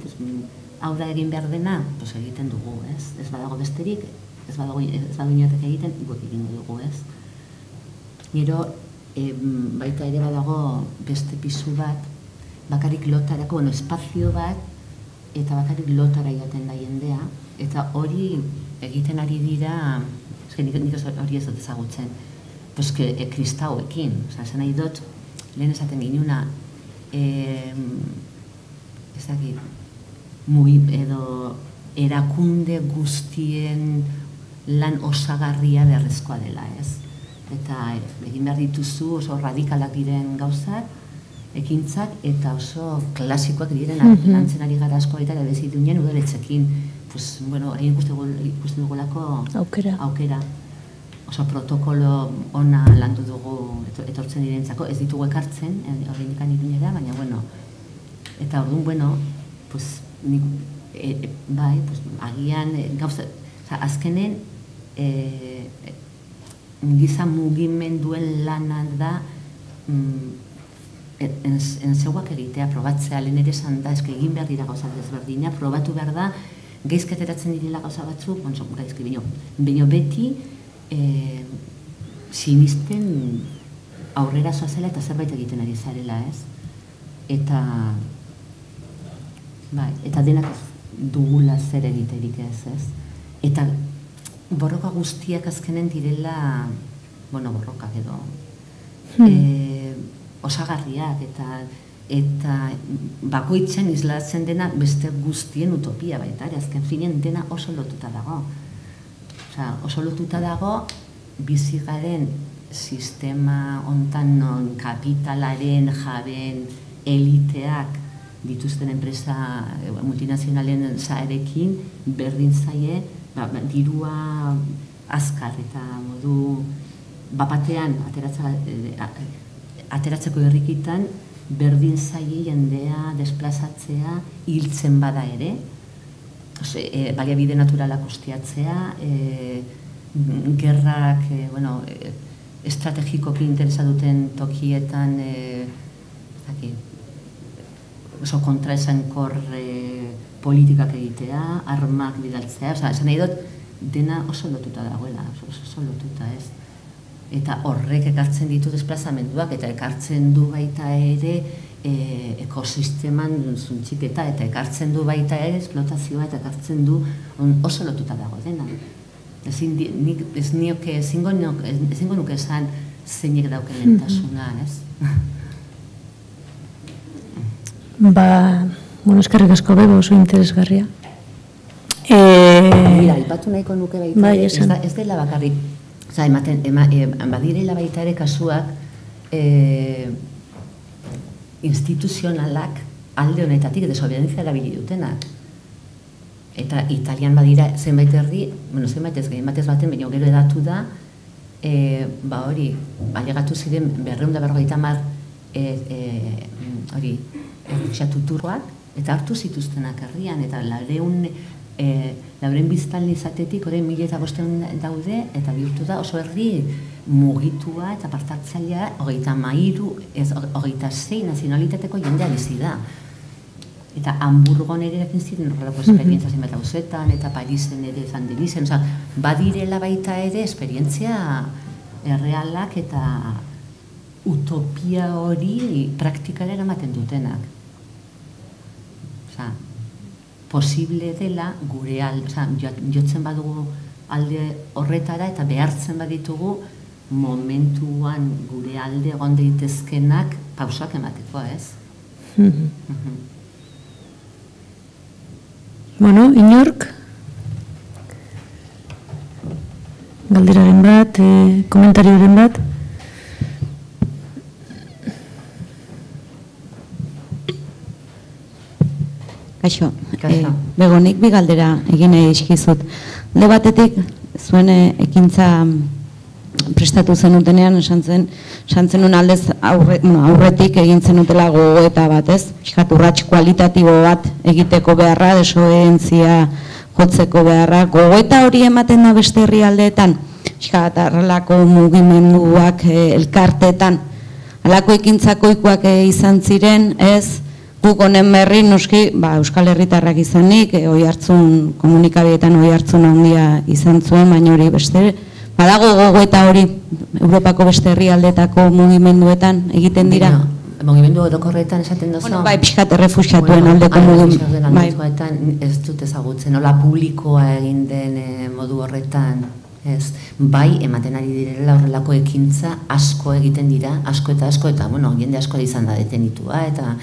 [SPEAKER 2] hau da egin behar dena, egiten dugu, ez? Ez badago besterik, ez badago inotek egiten, guk egin dugu, ez? Gero, baita ere badago beste pisu bat, bakarrik lotarako, espazio bat, eta bakarrik lotara jaten da jendea, eta hori egiten ari dira, nik hori ez dut ezagutzen, kristauekin, esan nahi dut, lehen esaten ginuna, ez dakit, edo erakunde guztien lan osagarria beharrezkoa dela, ez? eta egin behar dituzu oso radikalak diren gauzak, ekintzak, eta oso klasikoak diren lantzen ari gara asko eta bezit duen udaletxekin. Hori ikusten dugulako aukera. Oso protokolo ona landu dugu etortzen direntzako, ez ditugu ekartzen, hori indikan irunera, baina, eta orduan, bai, agian, azkenen, giza mugimenduen lanan da, enzeuak egitea, probatzea, lehen ere esan da, egin behar dira gauza desberdina, probatu behar da, geizketeratzen direla gauza batzuk, baina beti sinisten aurrera zoazela eta zerbait egiten ari zarela, ez? Eta denak dugula zer egiterik ez? Eta borroka guztiak azkenen direla, borrokak edo, osagarriak eta bakoitzen islatzen dena beste guztien utopia baita, azken finean dena oso lotuta dago. Oso lotuta dago bizigaren sistema hontan non kapitalaren jabeen eliteak dituzten enpresa multinazionalen zaerekin berdin zaie dirua azkar eta modu bapatean ateratzeko herrikitan berdin zaie jendea desplazatzea hiltzen bada ere, baliabide naturalak ustiatzea, gerrak estrategikoki interesa duten tokietan oso kontraesankor politikak egitea, armak bidaltzea, esan nahi dut, dena oso lotuta dagoela, oso lotuta ez. Eta horrek ekartzen ditu desplazamenduak eta ekartzen du baita ere ekosisteman zuntxiketa eta ekartzen du baita ere esplotazioa eta ekartzen du oso lotuta dago dena. Ezingo nuke esan zeinek dauken lehentasuna, ez?
[SPEAKER 1] Eskerrik asko bebo, oso interesgarria.
[SPEAKER 2] Mira, aipatu nahiko nuke baita, ez dela bakarrik, badirela baita ere kasuak instituzionalak alde honetatik desobedientzia erabili dutenak. Eta Italian badira zenbait herri, zenbait ez gehiago batez baten, baina gero edatu da, hori, alegatu ziren 250 errefuxiatuturroak, eta hartu zituztenak herrian, eta 400 biztanle izatetik, orain 1500 daude, eta bihurtu da oso herri mugitua eta partartzailea 26 nazionalitateko jendea bizi da. Eta Hamburgon ere ekin ziren horrelako esperientzia zenbait auzetan, eta Parisen ere izan denizen, badirela baita ere esperientzia errealak eta utopia hori praktikara eramaten dutenak. Posible dela gure jotzen badugu alde horretara eta behartzen baditugu momentuan gure alde egon daitezkenak pausak emateko, ez?
[SPEAKER 1] Inork galderaren bat, komentarioren bat.
[SPEAKER 3] Kaixo, Begonik bi galdera egin eskizut. Alde batetik, zuen ekintza prestatu zenutenean, esan zenun aldez aurretik egin zenutela gogoeta bat, ez? Urrats kualitatibo bat egiteko beharra, desobedientzia jotzeko beharra. Gogoeta hori ematen da beste herrialdeetan, arrelako mugimenduak elkarteetan, alako ekintzakoikoak izan ziren, ez? Guk honen berri, noski, Euskal Herritarrak izanik, komunikabietan oi hartzun handia izan zuen, baina hori beste, badago gogoeta hori Europako beste herrialdetako mugimenduetan egiten dira?
[SPEAKER 2] Mugimendu orokorretan esaten dozu?
[SPEAKER 3] Pixkat errefuxiatuen aldeko mugimenduetan.
[SPEAKER 2] Ez dut ezagutzen, nola publikoa egin den modu horretan, ez, bai, ematen ari direla horrelako ekintza asko egiten dira, asko eta jende asko izan da detenitua eta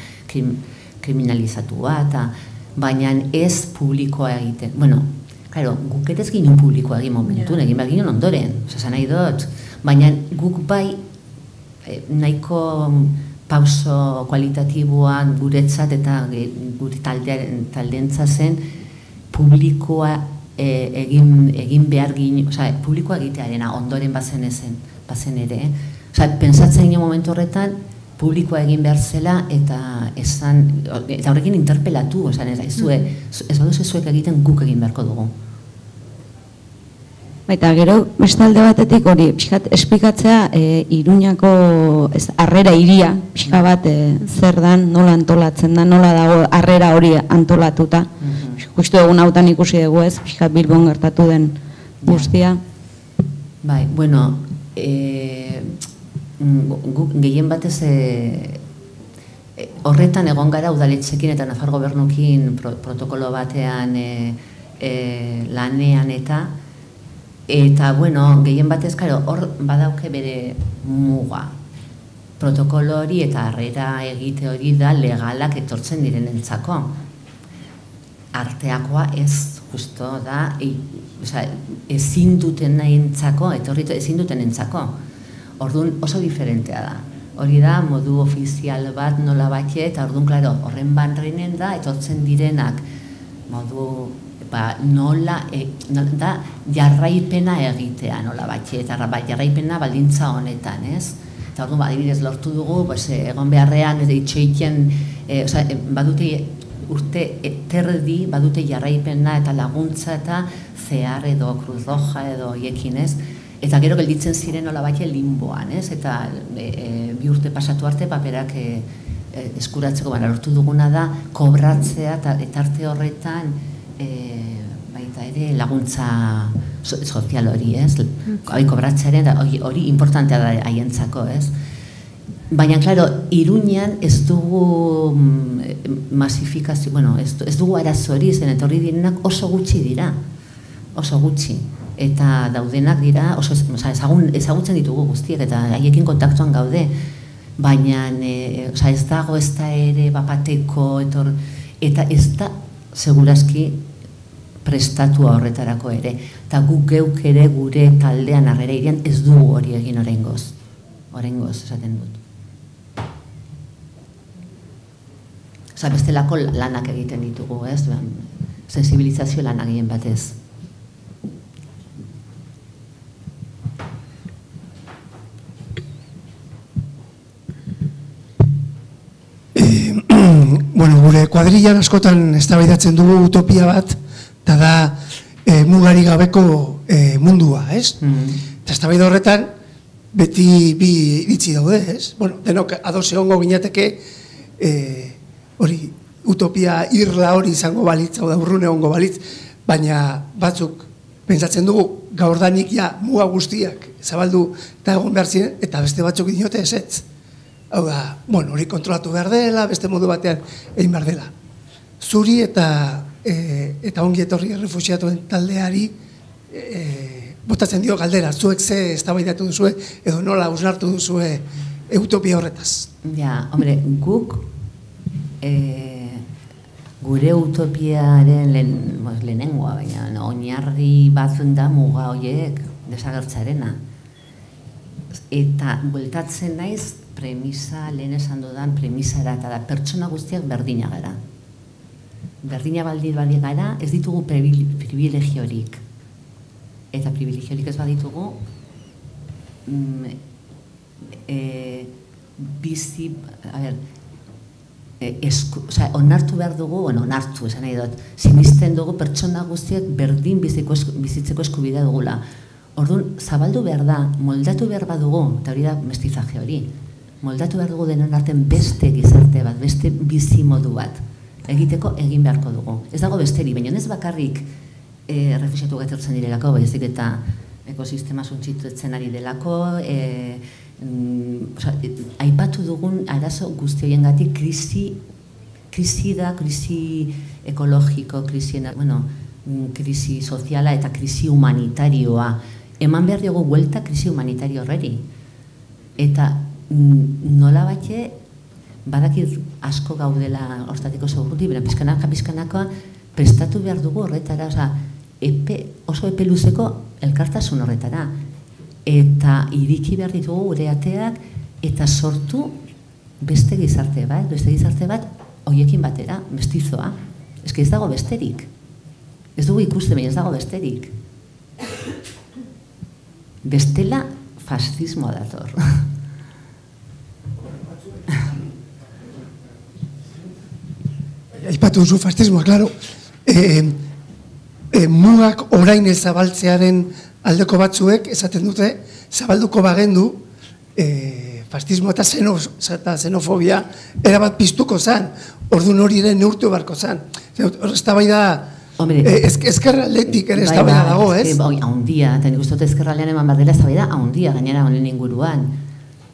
[SPEAKER 2] kriminalizatua, baina ez publikoa egiten. Guk ez ginen publikoa egin momentu, egin behar ginen ondoren. Esan nahi dut, Baina guk bai nahiko pauso kualitatiboan guretzat eta gure taldentza zen publikoa egin behar ginen, publikoa egitearena ondoren bazen ere. Pentsatzen ginen momentu horretan, publikoa egin behar zela eta horrekin interpelatu, ez baduzu zuek egiten guk egin beharko dugu.
[SPEAKER 3] Eta gero, bestalde batetik hori, pixkat, esplikatzea Iruñako harrera hiria, pixka bat zer dan, nola antolatzen da, nola dago harrera hori antolatuta. Justu egun hautan ikusi dugu ez, pixkat Bilbon gertatu den guztia.
[SPEAKER 2] Bai, bueno, gehien batez horretan egon gara udaletxekin eta Nafar gobernukin protokolo batean lanean eta, bueno, gehien batez, hor badauke bere muga. Protokolo hori eta harrera egite hori da legalak etortzen direnentzako. Arteakoa ez, justo da, ezin dutenentzako, ezin dutenentzako. Orduan oso diferentea da. Hori da, modu ofizial bat nola batxe, eta orduan, horren banrenen da, etortzen direnak modu nola da jarraipena egitea nola batxe, eta jarraipena baldintza honetan, ez? Eta orduan, adibidez lortu dugu, egon beharrean, itxoiten, badute urte terdi, badute jarraipena eta laguntza eta zehar edo Cruz Roja edo hiekin, ez? Eta gero gelditzen ziren nola batxe limboan, ez? Eta bi urte pasatu arte paperak eskuratzeko, lortu duguna da, kobratzea eta arte horretan baita ere laguntza sozial hori, ez? Kobratzearen, hori importantea da haientzako, ez? Baina, klaro, Iruñan ez dugu masifikazio, bueno, ez dugu arazo hori, zen eta hori direnak oso gutxi dira, oso gutxi. Eta daudenak dira, ezagutzen ditugu guztiak, eta haiekin kontaktuan gaude, baina ez dago ez da ere bapateko, eta ez da segurazki prestatua horretarako ere. Eta guk geuk ere gure taldean harrera irian ez dugu hori egin oraingoz. Oraingoz, esaten dut. Bestelako lanak egiten ditugu, ez? Sensibilizazio lanak egin batez.
[SPEAKER 4] Bueno, gure kuadrillan askotan eztabaidatzen dugu utopia bat, eta da mugari gabeko mundua, ez? Eta eztabaida horretan beti bi iritzi daude, ez? Bueno, denok ados egongo ginateke hori utopia irla hori izango balitz, hau da urrune egongo balitz, baina batzuk pentsatzen dugu gaurdanik ja muga guztiak zabaldu eta egon behar ziren, eta beste batzuk dinote ezetz. Hau da, bueno, hori kontrolatu behar dela, beste modu batean egin behar dela. Zuri eta ongi etorri errefuxiatuen taldeari botatzen dio galdera, zuek ze eztabaidatu duzue edo nola hausnartu duzue utopia horretaz.
[SPEAKER 2] Ja, hombre, guk gure utopiaren lehenengoa, baina oinarri batzuen da muga horiek desagertzarena. Eta bueltatzen naiz premisa, lehen esan dudan premisara, eta da pertsona guztiak berdina gara. Berdina baldin gara, ez ditugu privilegiorik. Eta privilegiorik ez baditugu, bizi, onartu behar dugu, onartu, esan nahi dut, sinisten dugu pertsona guztiak berdin bizitzeko eskubidea dugula. Orduan, zabaldu behar da, moldatu behar badugu, eta hori da mestizaje hori, moldatu behar dugu denon artean beste gizarte bat, beste bizimodu bat, egiteko egin beharko dugu. Ez dago besteri, baina ez bakarrik refuxiatu getortzen direlako, baizik eta ekosistema suntsituetzen ari delako, aipatu dugun arazo guzti horiengatik krisi da, krisi ekologiko, krisi soziala eta krisi humanitarioa. Eman behar diogu buelta krisi humanitario horreri. Eta nola batxe, badakit asko gaudela hortatiko segurti, bera pizkanaka prestatu behar dugu horretara, oso epe luzeko elkartasun horretara. eta iriki behar ditugu gure ateak, eta sortu beste gizarte bat, hoiekin batera, mestizoa. Ez ez dago besterik. Ez dugu ikusten, baina ez dago besterik. Bestela fascismoa dator.
[SPEAKER 4] Aipatu duzu fascismoa, klaro. Mugak orain zabaltzearen aldeko batzuek esaten dute, zabalduko bagendu fascismo eta xenofobia erabat piztuko zen, orduan hori ere neurtu barko zen. Eztabaida ezkerraldetik ere eztabaida dago, ez?
[SPEAKER 2] Haundia, eta nik uste dut ezkerraldean eman behar dela eztabaida haundia gainera honen inguruan,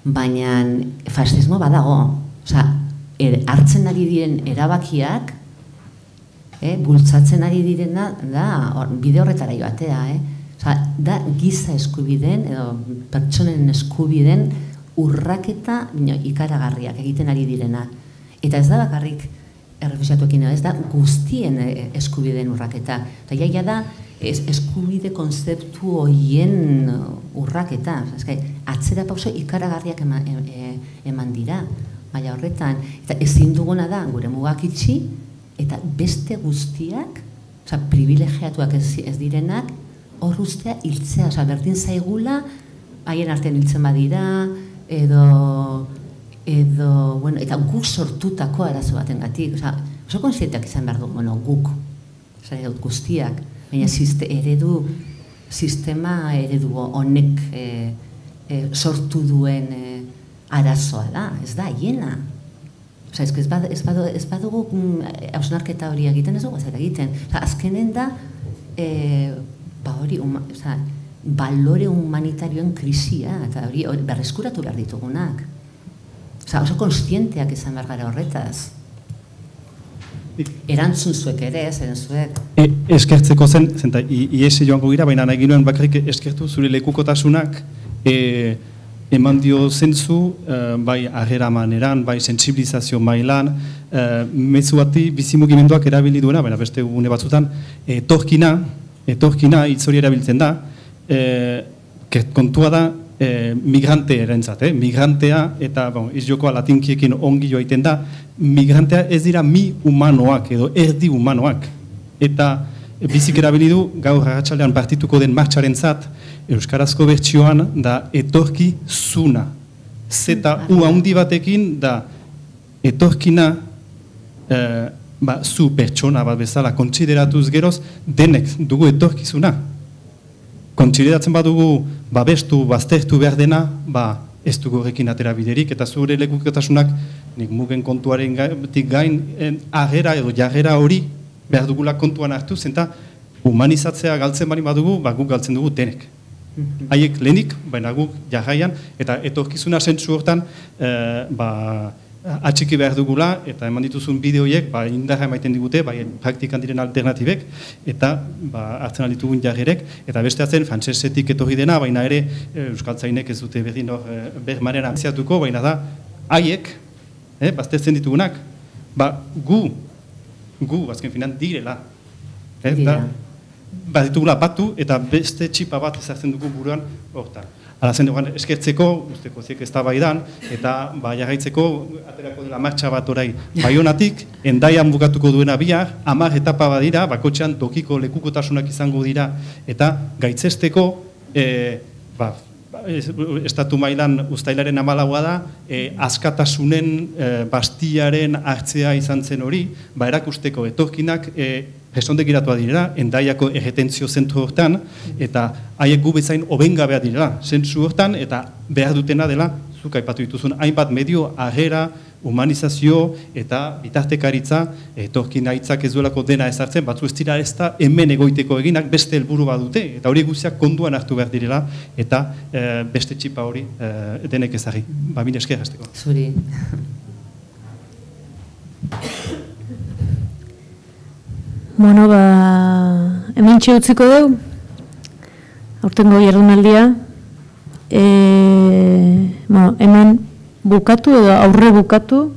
[SPEAKER 2] baina fascismo badago, hartzen ari diren erabakiak, bultzatzen ari direna da bide horretara joatea, da giza eskubideen edo pertsonen eskubideen urraketa ikaragarriak egiten ari direna. Eta ez da bakarrik errefuxiatuekin, ez da guztien eskubideen urraketa. Eta jaia da eskubide konzeptu horien urraketa. Atzera pauso ikaragarriak eman dira. Baina horretan, eta ezin duguna da gure mugak itxi, eta beste guztiak, privilegiatuak ez direnak, hor ustea hiltzea, berdin zaigula, haien artean hiltzen badira, eta guk sortutako arazo batengatik, oso konsienteak izan behar du, guk, guztiak, baina sistema eredu honek sortu duen arazoa da, ez da, hiena. Ez badugu hausnarketa hori egiten, ez dugu ez egiten. Azkenen da, balore humanitarioen krisia, eta hori berreskuratu behar ditugunak. Oso konstienteak izan behar gara horretaz. Erantzun zuek ere, zeren zuek.
[SPEAKER 5] Eskertzeko zen, iesi joango gira, baina nahi ginoen bakarrik eskertu zure lekukotasunak, eman dio zentzu, bai agera maneran, bai sentsibilizazio mailan, mezu bati bizimugimenduak erabili duena, baina beste gune batzutan, etorkina hitz hori erabiltzen da, kontua da migrante erentzat, migrantea, eta izjokoa latinkiekin ongi joaiten da, migrantea ez dira mi humanoak edo erdi humanoak, eta bizik erabili du gaur arratsaldean partituko den martxaren zat, euskarazko bertsioan da etorki zuna. Zeta u handi batekin da etorkina zu pertsona bat bezala kontsideratuz geroz denek dugu etorkizuna. Kontsideratzen badugu babestu, baztertu behar dena, ez dugu horrekin atera biderik, eta zure lekukotasunak nik mugen kontuaren gain agera edo jarrera hori behar dugula kontuan hartu, zenta humanizatzea galtzen bari badugu, guk galtzen dugu denek. Haiek lehenik, baina guk jarraian, eta etorkizuna zentzu hortan atxiki behar dugula, eta eman dituzun bideoiek indarra emaiten digute, praktikan diren alternatibek, eta hartzen alditugun jarrerek, eta beste atzen frantsesetik etorri dena, baina ere euskaltzainek ez dute berdin bermanera ziatuko, baina da haiek, baztertzen ditugunak, gu, azken finan, direla. Ditugula batu eta beste txipa bat ezartzen dugu buruan hortan. Hala zen dugu eskertzeko, usteko ziek ez da baidan, eta jarraitzeko aterako dela martxa bat orai Baionatik, Hendaian bukatuko duena bihar, 10 etapa badira, bakotxean tokiko lekukotasunak izango dira, eta gaitzesteko, estatu mailan uztailaren 14 da, askatasunen Bastiaren hartzea izan zen hori, erakusteko etorkinak presondekiratua direla, Hendaiako erretentzio zentru hortan, eta haiek gu bezain obengabea direla, zentzu hortan, eta behar dutena dela, zuk aipatu dituzun, hainbat medio, agera, humanizazio eta bitartekaritza, etorkin aitzak ez duelako dena ezartzen, batzu ez dira ez da hemen egoiteko eginak beste helburu badute, eta hori guztiak konduan hartu behar direla, eta beste txipa hori denek ezagri. Mila esker hasteko.
[SPEAKER 2] Zuri.
[SPEAKER 1] Bueno, hemen utziko dugu, aurtengo jardunaldia, hemen bukatu edo aurre bukatu,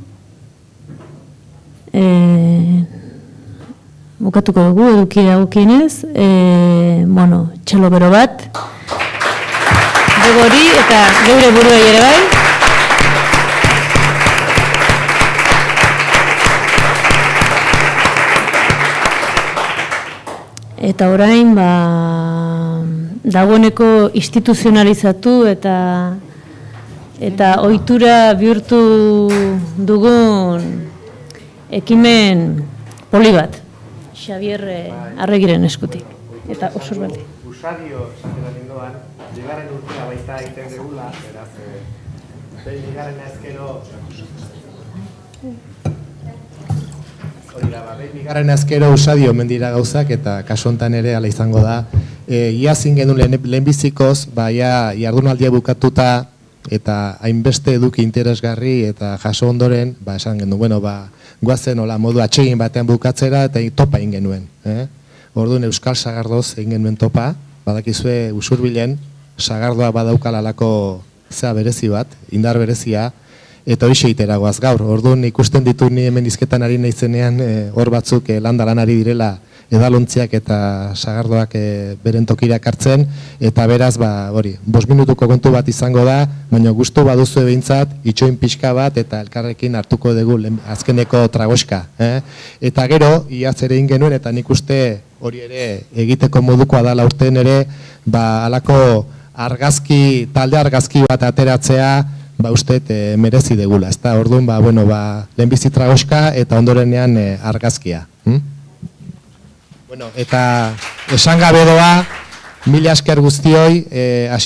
[SPEAKER 1] bukatuko dugu eduki dagokienez, txelo bero bat, Begori eta geure buruei ere bai. Eta orain, dagoeneko instituzionalizatu eta ohitura bihurtu dugun ekimen poli bat, Xabier Arregiren eskutik. Eta osur balde.
[SPEAKER 6] Usadio, esaten alindoan, bigarren urtea baita egiten degula, beraz, bigarren ezkero... Bigarren azkero usadio mendira gauzak eta kasu honetan ere ala izango da. Ia zin genuen lehenbizikoz, jardunaldia bukatuta eta hainbeste eduki interesgarri eta jaso ondoren, esan genuen, guazen modu atsegin batean bukatzera eta topa egin genuen. Orduan Euskal Sagardoz egin genuen topa, badakizue Usurbilen, Sagardoa badaukalalako zea berezi bat, indar berezia, eta hori seiteragoaz gaur. Orduan ikusten ditut ni hemen izketan ari naizenean hor batzuk landalan ari direla edalontziak eta sagardoak beren tokirak hartzen, eta beraz, 5 minutuko kontu bat izango da, baina gustu baduzu behintzat, itxoin pixka bat eta elkarrekin hartuko dugu azkeneko tragoska. Eta gero, iaz ere ingenuen, eta nik uste hori ere egiteko modukoa da laurten ere, halako talde argazki bat ateratzea, uste merezi degula, ezta? Orduan, lehenbizi tragoska eta ondorenean argazkia. Eta esan gabe doa, mila esker guztioi,